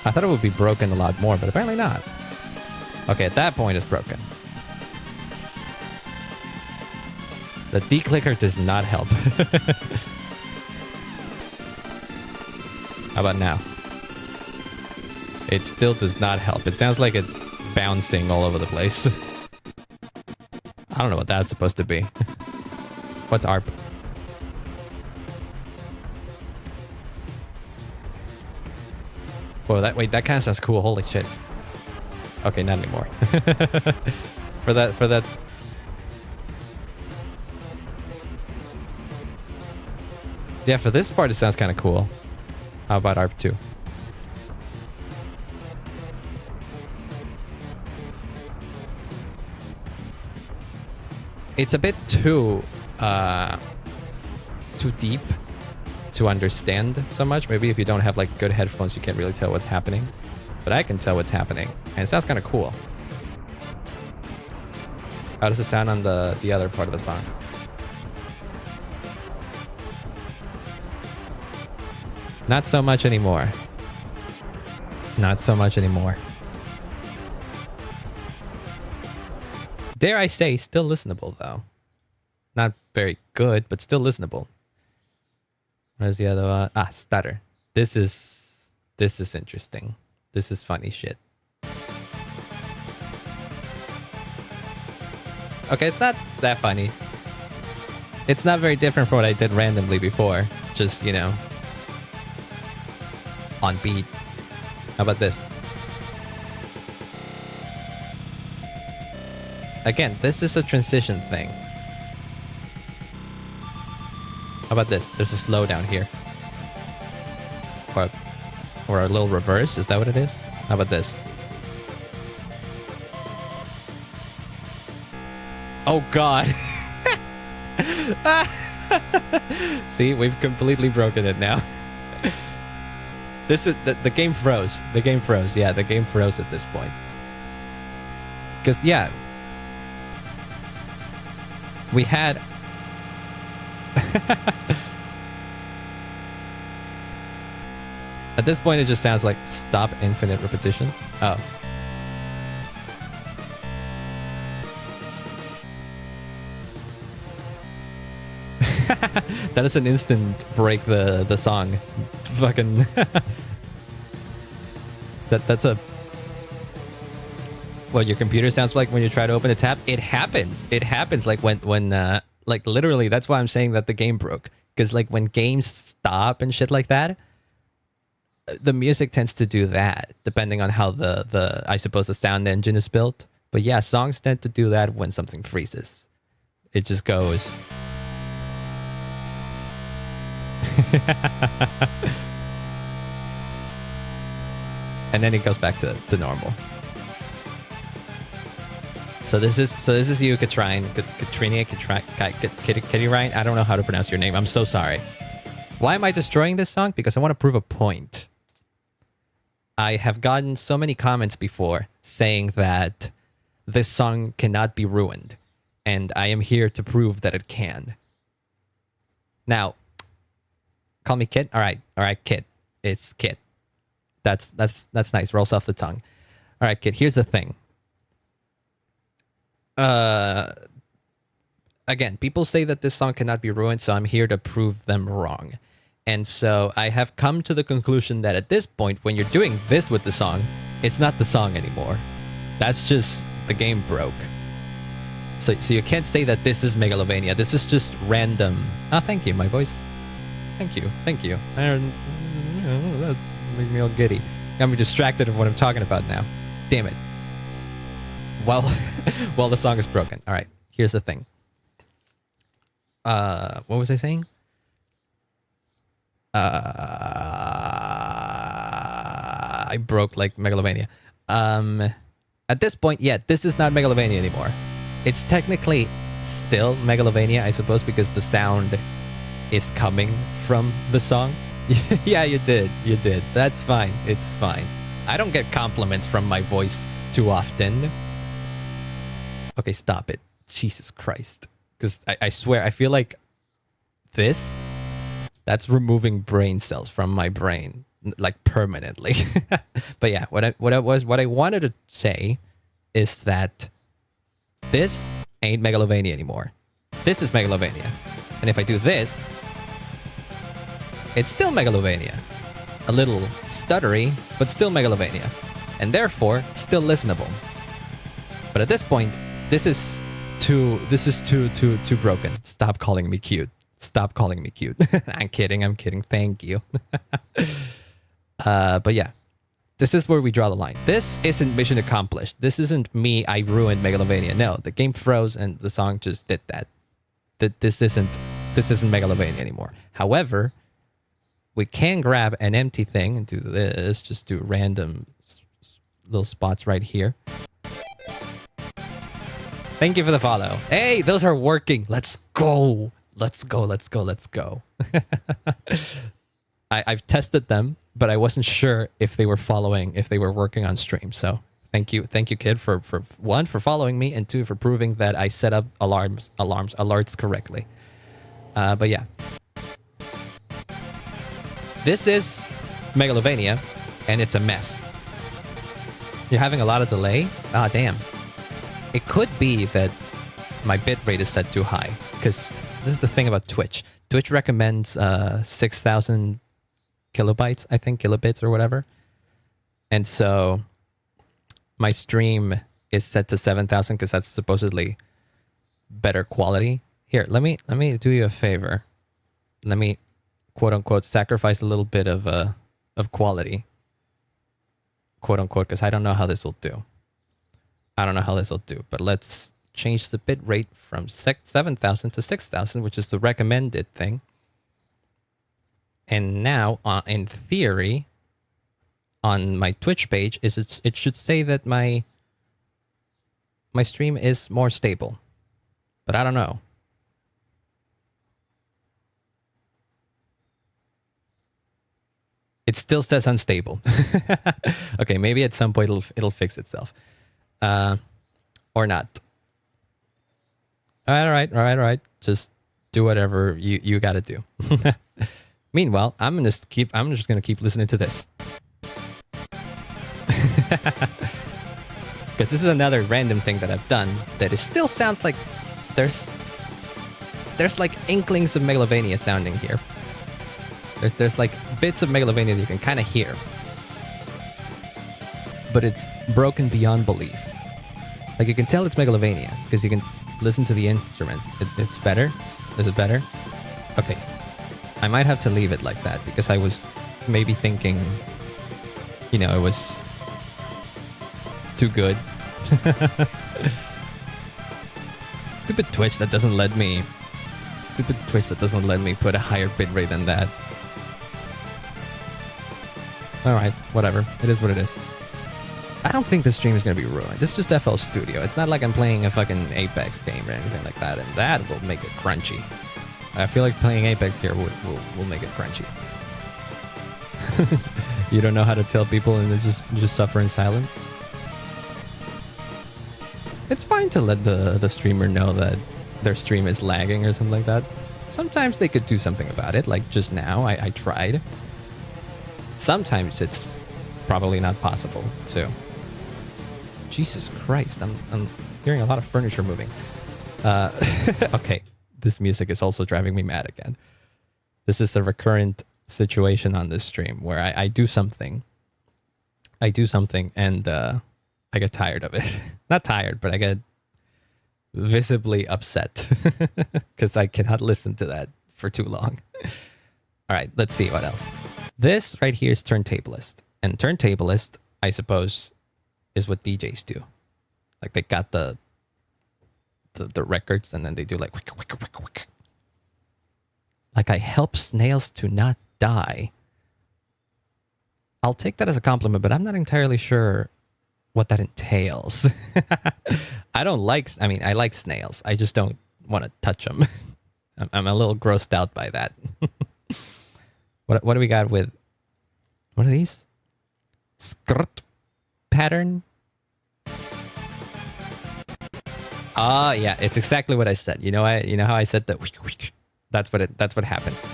I thought it would be broken a lot more, but apparently not. Okay, at that point it's broken. The D-clicker does not help. How about now? It still does not help. It sounds like it's bouncing all over the place. I don't know what that's supposed to be. What's ARP? Whoa, wait, that kind of sounds cool. Holy shit. Okay, not anymore. for that. Yeah, for this part it sounds kind of cool. How about ARP 2? It's a bit too deep to understand so much. Maybe if you don't have like good headphones, you can't really tell what's happening. But I can tell what's happening, and it sounds kind of cool. How does it sound on the other part of the song? Not so much anymore. Not so much anymore. Dare I say, still listenable though. Not very good, but still listenable. Where's the other one? Ah, stutter. This is interesting. This is funny shit. Okay, it's not that funny. It's not very different from what I did randomly before. Just, you know, on beat. How about this? Again, this is a transition thing. How about this? There's a slowdown here. Or a little reverse, is that what it is? How about this? Oh god. See, we've completely broken it now. This is the game froze. The game froze. Yeah, the game froze at this point. Because yeah, we had at this point it just sounds like stop infinite repetition. Oh. That is an instant break the song. Fucking that's a what your computer sounds like when you try to open a tab. It happens. It happens like when like literally that's why I'm saying that the game broke. Because like when games stop and shit like that, the music tends to do that depending on how the I suppose the sound engine is built. But yeah, songs tend to do that when something freezes. It just goes. And then it goes back to normal. So this is you, Katrine, Kitty Ryan. I don't know how to pronounce your name. I'm so sorry. Why am I destroying this song? Because I want to prove a point. I have gotten so many comments before saying that this song cannot be ruined, and I am here to prove that it can. Now, call me Kit. All right, Kit. It's Kit. That's nice. Rolls off the tongue. All right, Kit. Here's the thing. Again, people say that this song cannot be ruined, so I'm here to prove them wrong. And so I have come to the conclusion that at this point, when you're doing this with the song, it's not the song anymore. That's just the game broke. So you can't say that this is Megalovania. This is just random. Ah, thank you, my voice. Thank you. That made me all giddy. Got me distracted of what I'm talking about now. Damn it. Well, the song is broken. All right, here's the thing. What was I saying? I broke like Megalovania. At this point, yeah, this is not Megalovania anymore. It's technically still Megalovania, I suppose, because the sound is coming from the song. Yeah, you did. That's fine. It's fine. I don't get compliments from my voice too often. Okay, stop it. Jesus Christ. Because I swear, I feel like that's removing brain cells from my brain, like permanently. But yeah, what I wanted to say is that this ain't Megalovania anymore. This is Megalovania. And if I do this, it's still Megalovania. A little stuttery, but still Megalovania. And therefore, still listenable. But at this point, this is too broken. Stop calling me cute. I'm kidding. Thank you. But yeah, this is where we draw the line. This isn't mission accomplished. This isn't me, I ruined Megalovania. No, the game froze and the song just did that. This isn't Megalovania anymore. However, we can grab an empty thing and do this. Just do random little spots right here. Thank you for the follow. Hey, those are working. Let's go. I've tested them, but I wasn't sure if they were working on stream. So thank you, kid, for one, for following me, and two, for proving that I set up alerts correctly. But yeah, this is Megalovania, and it's a mess. You're having a lot of delay. Ah, damn. It could be that my bitrate is set too high, because this is the thing about Twitch. Twitch recommends 6,000 kilobytes, I think, kilobits or whatever. And so my stream is set to 7,000 because that's supposedly better quality. Here, let me do you a favor. Let me, quote unquote, sacrifice a little bit of quality, quote unquote, because I don't know how this will do. But let's change the bit rate from 7,000 to 6,000, which is the recommended thing. And now, in theory, on my Twitch page, it should say that my stream is more stable. But I don't know. It still says unstable. Okay, maybe at some point it'll fix itself. Or not. All right. Just do whatever you gotta do. Meanwhile, I'm just gonna keep listening to this. Because this is another random thing that I've done that it still sounds like there's like inklings of Megalovania sounding here. There's like bits of Megalovania that you can kind of hear. But it's broken beyond belief. Like, you can tell it's Megalovania because you can listen to the instruments. It's better? Is it better? Okay. I might have to leave it like that because I was maybe thinking, it was too good. Stupid Twitch that doesn't let me put a higher bitrate than that. Alright, whatever. It is what it is. I don't think this stream is going to be ruined. This is just FL Studio. It's not like I'm playing a fucking Apex game or anything like that, and that will make it crunchy. I feel like playing Apex here will make it crunchy. You don't know how to tell people and they just suffer in silence? It's fine to let the streamer know that their stream is lagging or something like that. Sometimes they could do something about it, like just now, I tried. Sometimes it's probably not possible, too. Jesus Christ, I'm hearing a lot of furniture moving. Okay, this music is also driving me mad again. This is a recurrent situation on this stream where I do something. And I get tired of it. Not tired, but I get visibly upset because I cannot listen to that for too long. All right, let's see what else. This right here is turntablist. And turntablist, I suppose, is what DJs do. Like they got the records and then they do like wick, wick, wick, wick. Like I help snails to not die. I'll take that as a compliment, but I'm not entirely sure what that entails. I like snails. I just don't want to touch them. I'm a little grossed out by that. What do we got with, what are these? Skirt pattern? Ah, yeah, it's exactly what I said. You know how I said that? That's what happens.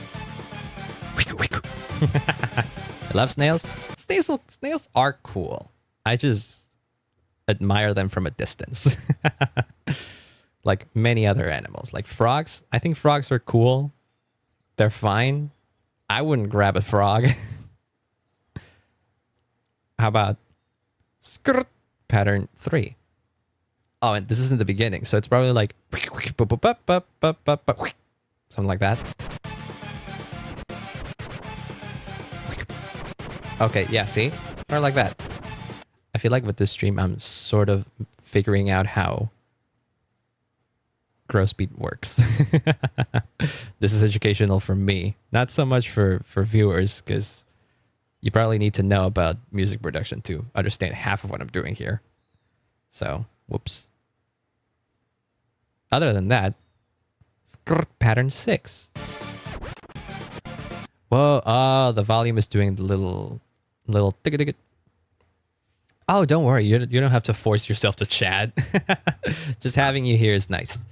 I love snails. Snails are cool. I just admire them from a distance. Like many other animals. Like frogs. I think frogs are cool. They're fine. I wouldn't grab a frog. How about skirt pattern 3? Oh, and this isn't the beginning, so it's probably like something like that. Okay, yeah, see? Sort of like that. I feel like with this stream, I'm sort of figuring out how gross beat works. This is educational for me, not so much for viewers, because you probably need to know about music production to understand half of what I'm doing here. So, whoops. Other than that, skirt pattern 6. Whoa, oh, the volume is doing the little tick-a-tick-a. Oh, don't worry, you don't have to force yourself to chat. Just having you here is nice.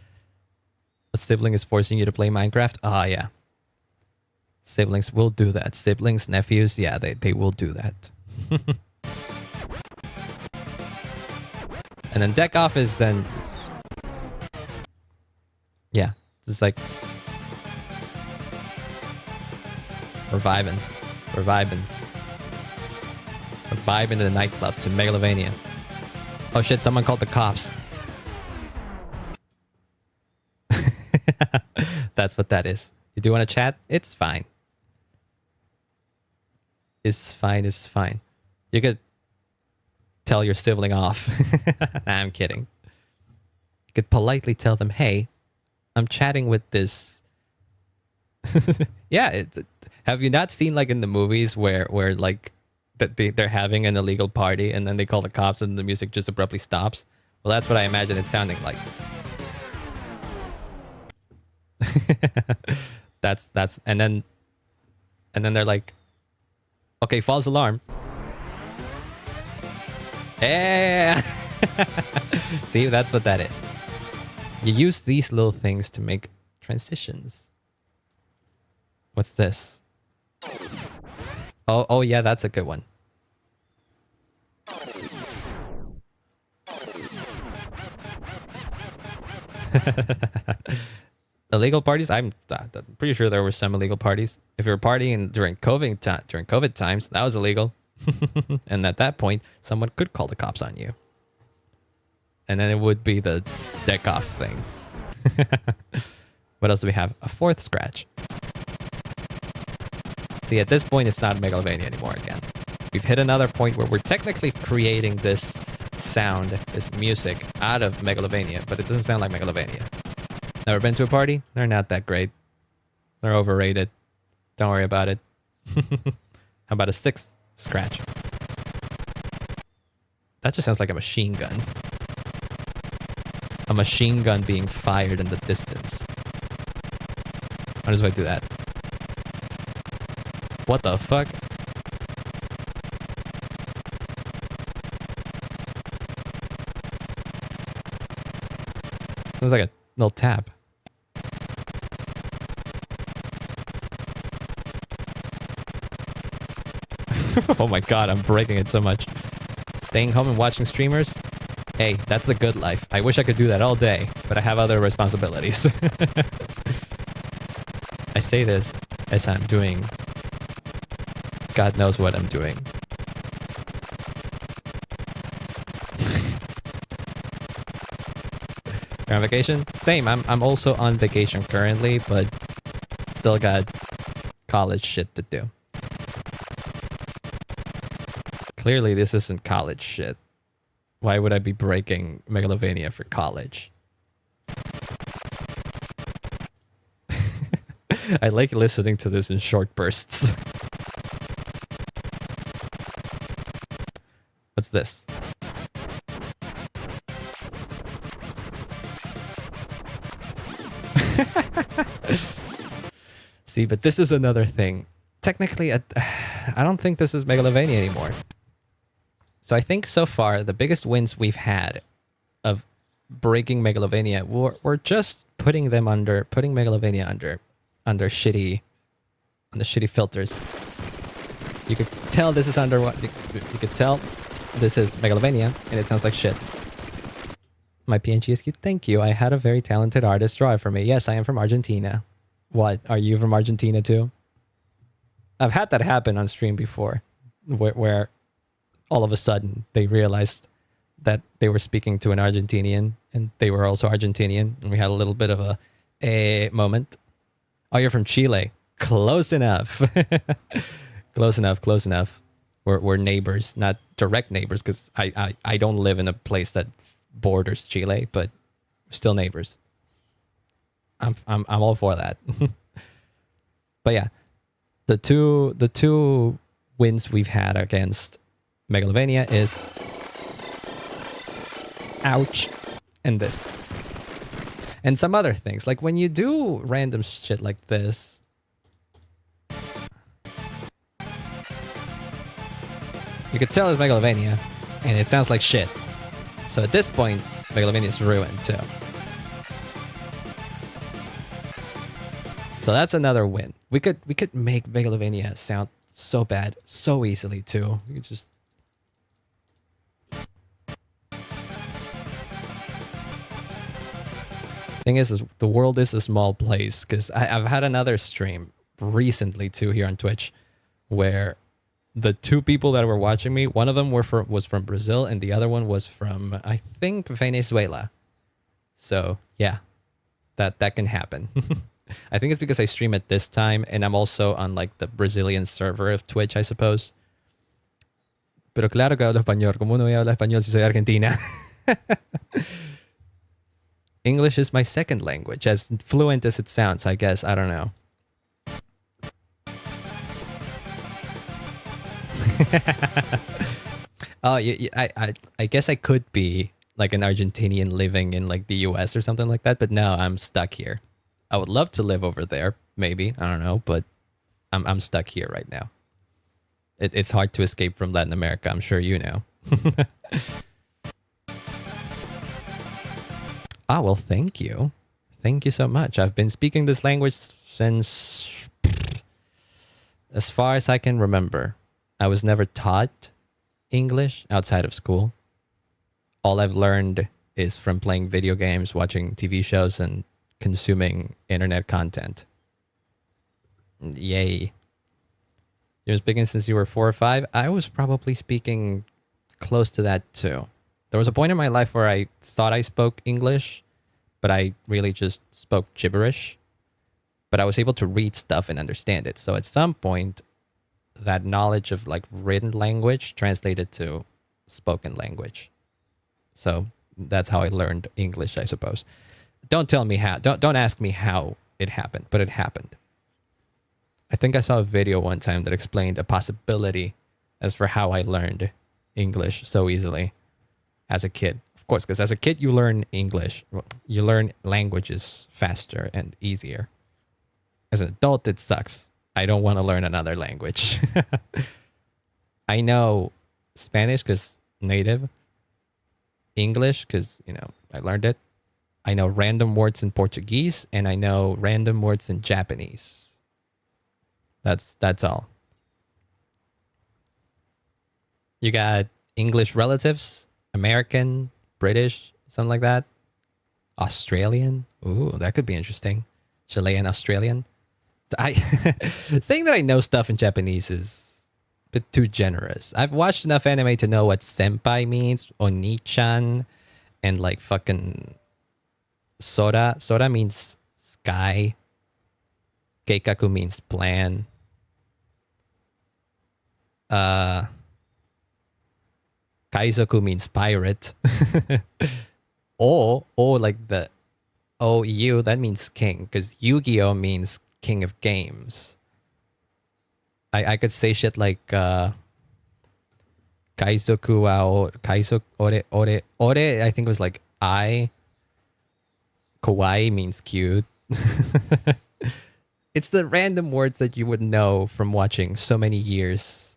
A sibling is forcing you to play Minecraft? Ah, yeah. Siblings will do that. Siblings, nephews, yeah, they will do that. And then deck off is then... Yeah, it's like... We're vibing. We're vibing. We're vibing to the nightclub, to Megalovania. Oh shit, someone called the cops. That's what that is. You do want to chat? It's fine. It's fine, it's fine. You could tell your sibling off. Nah, I'm kidding. You could politely tell them, hey, I'm chatting with this... Yeah, have you not seen like in the movies where like that they're having an illegal party and then they call the cops and the music just abruptly stops? Well, that's what I imagine it's sounding like. that's and then they're like, okay, false alarm. Yeah. See, that's what that is. You use these little things to make transitions. What's this? Oh yeah, that's a good one. Illegal parties? I'm pretty sure there were some illegal parties. If you were partying during COVID times, that was illegal. And at that point, someone could call the cops on you. And then it would be the deck off thing. What else do we have? A fourth scratch. See, at this point, it's not Megalovania anymore again. We've hit another point where we're technically creating this sound, this music, out of Megalovania, but it doesn't sound like Megalovania. Never been to a party? They're not that great. They're overrated. Don't worry about it. How about a sixth scratch? That just sounds like a machine gun. A machine gun being fired in the distance. How does I do that? What the fuck? Sounds like a little tap. Oh my god, I'm breaking it so much. Staying home and watching streamers? Hey, that's the good life. I wish I could do that all day, but I have other responsibilities. I say this as I'm doing... God knows what I'm doing. You're on vacation? Same. I'm also on vacation currently, but still got college shit to do. Clearly, this isn't college shit. Why would I be breaking Megalovania for college? I like listening to this in short bursts. What's this? See, but this is another thing. Technically, I don't think this is Megalovania anymore. So I think so far, the biggest wins we've had of breaking Megalovania were just putting Megalovania under shitty filters. You could tell this is under what you could tell this is Megalovania, and it sounds like shit. My PNG is cute. Thank you. I had a very talented artist draw it for me. Yes, I am from Argentina. What? Are you from Argentina too? I've had that happen on stream before, where all of a sudden they realized that they were speaking to an Argentinian and they were also Argentinian, and we had a little bit of a moment. Oh, you're from Chile. Close enough. Close enough. We're neighbors, not direct neighbors, because I don't live in a place that borders Chile, but still neighbors. I'm all for that. But yeah, the two wins we've had against Megalovania is ouch and this. And some other things. Like when you do random shit like this, you could tell it's Megalovania, and it sounds like shit. So at this point, Megalovania is ruined too. So that's another win. We could make Megalovania sound so bad so easily too. You could just thing is the world is a small place, because I've had another stream recently too here on Twitch where the two people that were watching me, one of them was from Brazil and the other one was from, I think, Venezuela. So yeah, that can happen. I think it's because I stream at this time and I'm also on like the Brazilian server of Twitch, I suppose. Pero claro que hablo español. ¿Cómo no voy a hablar español si soy argentina? English is my second language, as fluent as it sounds, I guess. I don't know. Oh, I guess I could be like an Argentinian living in like the US or something like that, but no, I'm stuck here. I would love to live over there, maybe. I don't know, but I'm stuck here right now. It's hard to escape from Latin America, I'm sure you know. Ah, well, thank you. Thank you so much. I've been speaking this language since as far as I can remember. I was never taught English outside of school. All I've learned is from playing video games, watching TV shows, and consuming internet content. Yay. You've been speaking since you were 4 or 5? I was probably speaking close to that too. There was a point in my life where I thought I spoke English, but I really just spoke gibberish. But I was able to read stuff and understand it. So at some point, that knowledge of like written language translated to spoken language. So that's how I learned English, I suppose. Don't tell me how. Don't ask me how it happened, but it happened. I think I saw a video one time that explained a possibility as for how I learned English so easily as a kid. Of course, because as a kid, you learn English. You learn languages faster and easier. As an adult, it sucks. I don't want to learn another language. I know Spanish because native. English because, you know, I learned it. I know random words in Portuguese, and I know random words in Japanese. That's all. You got English relatives, American, British, something like that. Australian. Ooh, that could be interesting. Chilean, Australian. Saying that I know stuff in Japanese is a bit too generous. I've watched enough anime to know what senpai means, oni-chan, and like fucking Sora means sky. Keikaku means plan. Kaizoku means pirate. O like the OU, that means king, because Yu-Gi-Oh means king of games. I could say shit like Kaizoku wa Kaizoku ore I think was like I. Kawaii means cute. It's the random words that you would know from watching so many years,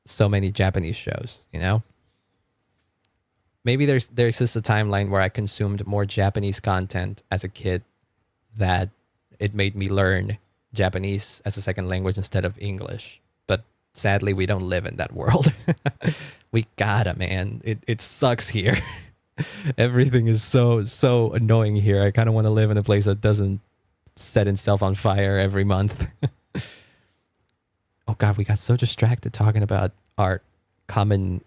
so many Japanese shows, you know? Maybe there exists a timeline where I consumed more Japanese content as a kid that it made me learn Japanese as a second language instead of English. But sadly, we don't live in that world. We gotta, man. It sucks here. Everything is so annoying here. I kind of want to live in a place that doesn't set itself on fire every month. Oh God, we got so distracted talking about our common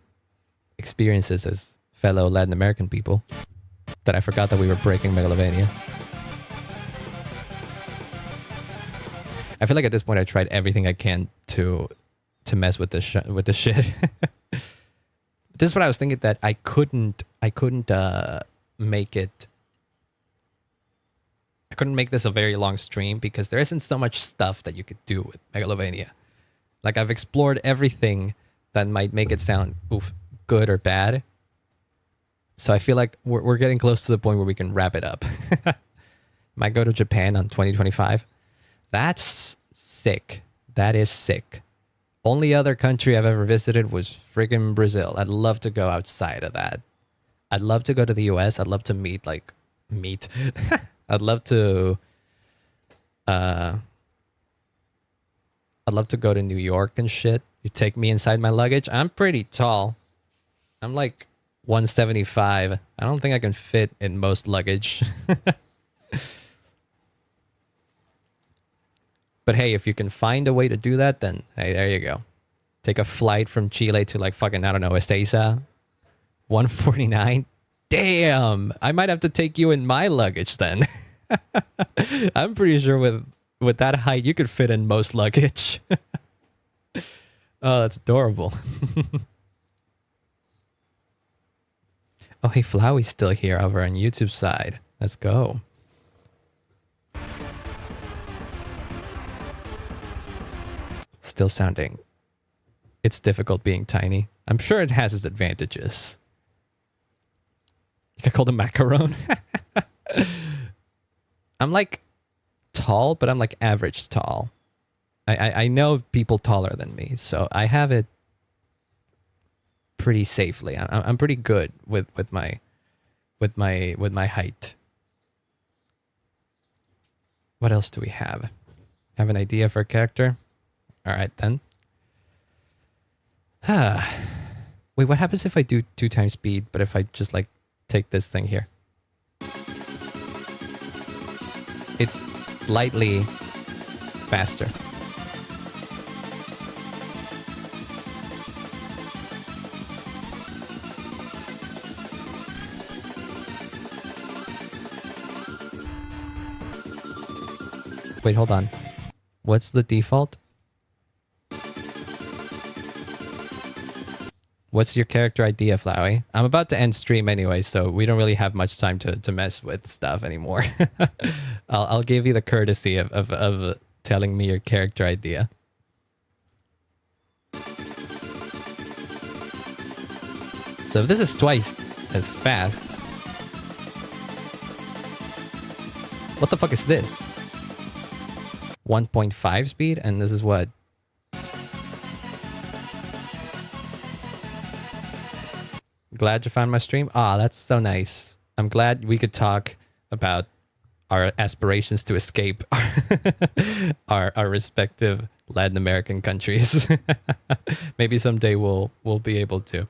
experiences as fellow Latin American people that I forgot that we were breaking Megalovania. I feel like at this point I tried everything I can to mess with this shit. This is what I was thinking, that I couldn't make it. I couldn't make this a very long stream because there isn't so much stuff that you could do with Megalovania. Like, I've explored everything that might make it sound good or bad. So I feel like we're getting close to the point where we can wrap it up. Might go to Japan on 2025. That's sick. That is sick. Only other country I've ever visited was friggin' Brazil. I'd love to go outside of that. I'd love to go to the US. I'd love to meet. I'd love to I'd love to go to New York and shit. You take me inside my luggage. I'm pretty tall. I'm like 175. I don't think I can fit in most luggage. But hey, if you can find a way to do that, then hey, there you go. Take a flight from Chile to like fucking, I don't know, Ezeiza. 149. Damn! I might have to take you in my luggage then. I'm pretty sure with that height, you could fit in most luggage. Oh, that's adorable. Oh, hey, Flowey's still here over on YouTube side. Let's go. Still sounding. It's difficult being tiny. I'm sure it has its advantages. You could call them macaron. I'm like tall, but I'm like average tall. I know people taller than me, so I have it pretty safely. I'm pretty good with my height. What else do we have? Have an idea for a character? All right, then. Wait, what happens if I do 2 times speed, but if I just, like, take this thing here? It's slightly faster. Wait, hold on. What's the default? What's your character idea, Flowey? I'm about to end stream anyway, so we don't really have much time to mess with stuff anymore. I'll give you the courtesy of telling me your character idea. So if this is twice as fast, what the fuck is this? 1.5 speed, and this is what? Glad you found my stream. Ah, that's so nice. I'm glad we could talk about our aspirations to escape our respective Latin American countries. Maybe someday we'll be able to.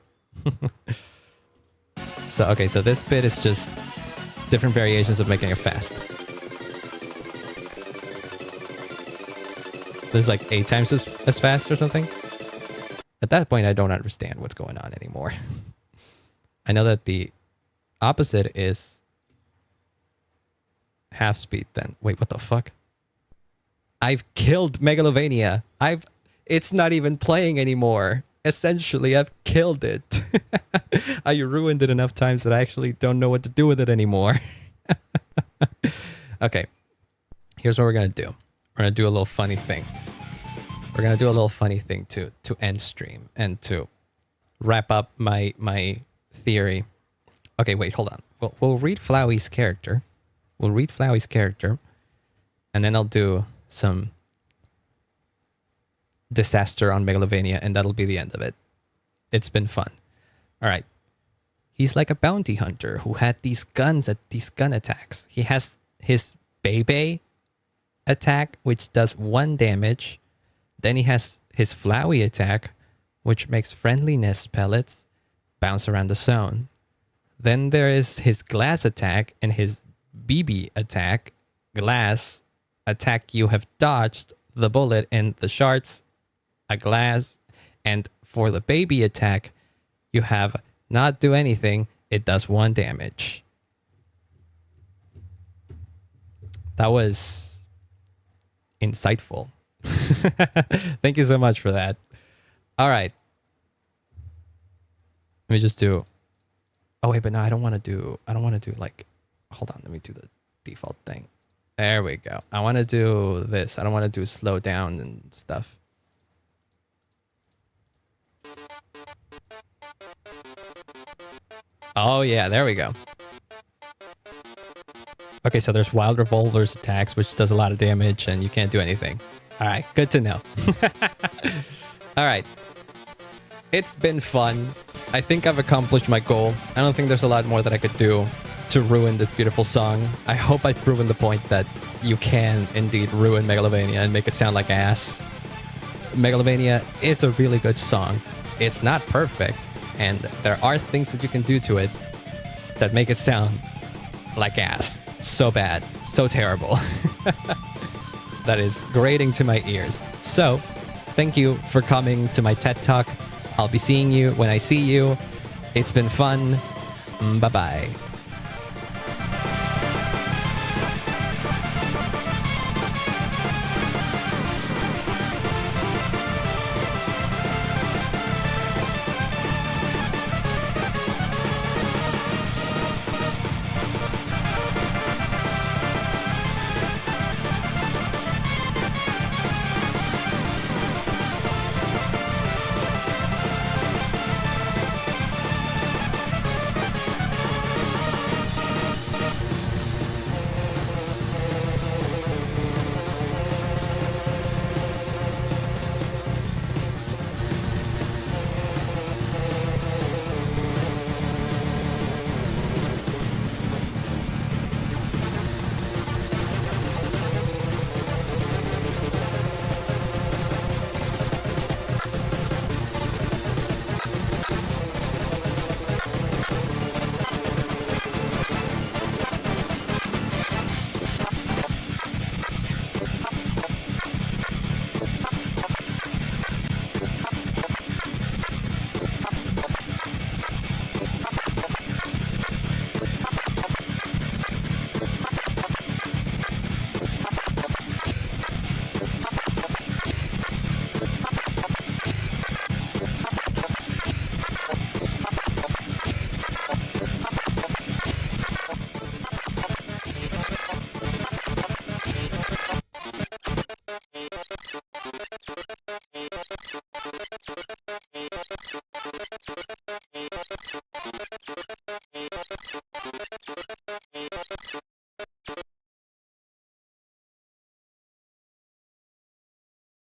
So okay, so this bit is just different variations of making it fast. There's like 8 times as fast or something. At that point, I don't understand what's going on anymore. I know that the opposite is half speed then. Wait, what the fuck? I've killed Megalovania. It's not even playing anymore. Essentially, I've killed it. I ruined it enough times that I actually don't know what to do with it anymore. Okay. Here's what we're going to do. We're going to do a little funny thing. We're going to do a little funny thing to end stream and to wrap up my theory. Okay, wait, hold on. We'll read Flowey's character. We'll read Flowey's character. And then I'll do some disaster on Megalovania, and that'll be the end of it. It's been fun. All right. He's like a bounty hunter who had these gun attacks. He has his Bebe attack, which does 1 damage. Then he has his Flowey attack, which makes friendly nest pellets bounce around the zone. Then there is his glass attack and his BB attack. Glass attack, you have dodged the bullet and the shards, a glass. And for the baby attack, you have not do anything. It does 1 damage. That was insightful. Thank you so much for that. All right. Let me just do... Oh, wait, but no, I don't want to do like... Hold on, let me do the default thing. There we go. I want to do this. I don't want to do slow down and stuff. Oh, yeah, there we go. Okay, so there's Wild Revolver's attacks, which does a lot of damage, and you can't do anything. All right, good to know. All right. It's been fun. I think I've accomplished my goal. I don't think there's a lot more that I could do to ruin this beautiful song. I hope I've proven the point that you can indeed ruin Megalovania and make it sound like ass. Megalovania is a really good song. It's not perfect, and there are things that you can do to it that make it sound like ass. So bad, so terrible. That is grating to my ears. So, thank you for coming to my TED Talk. I'll be seeing you when I see you. It's been fun. Bye-bye.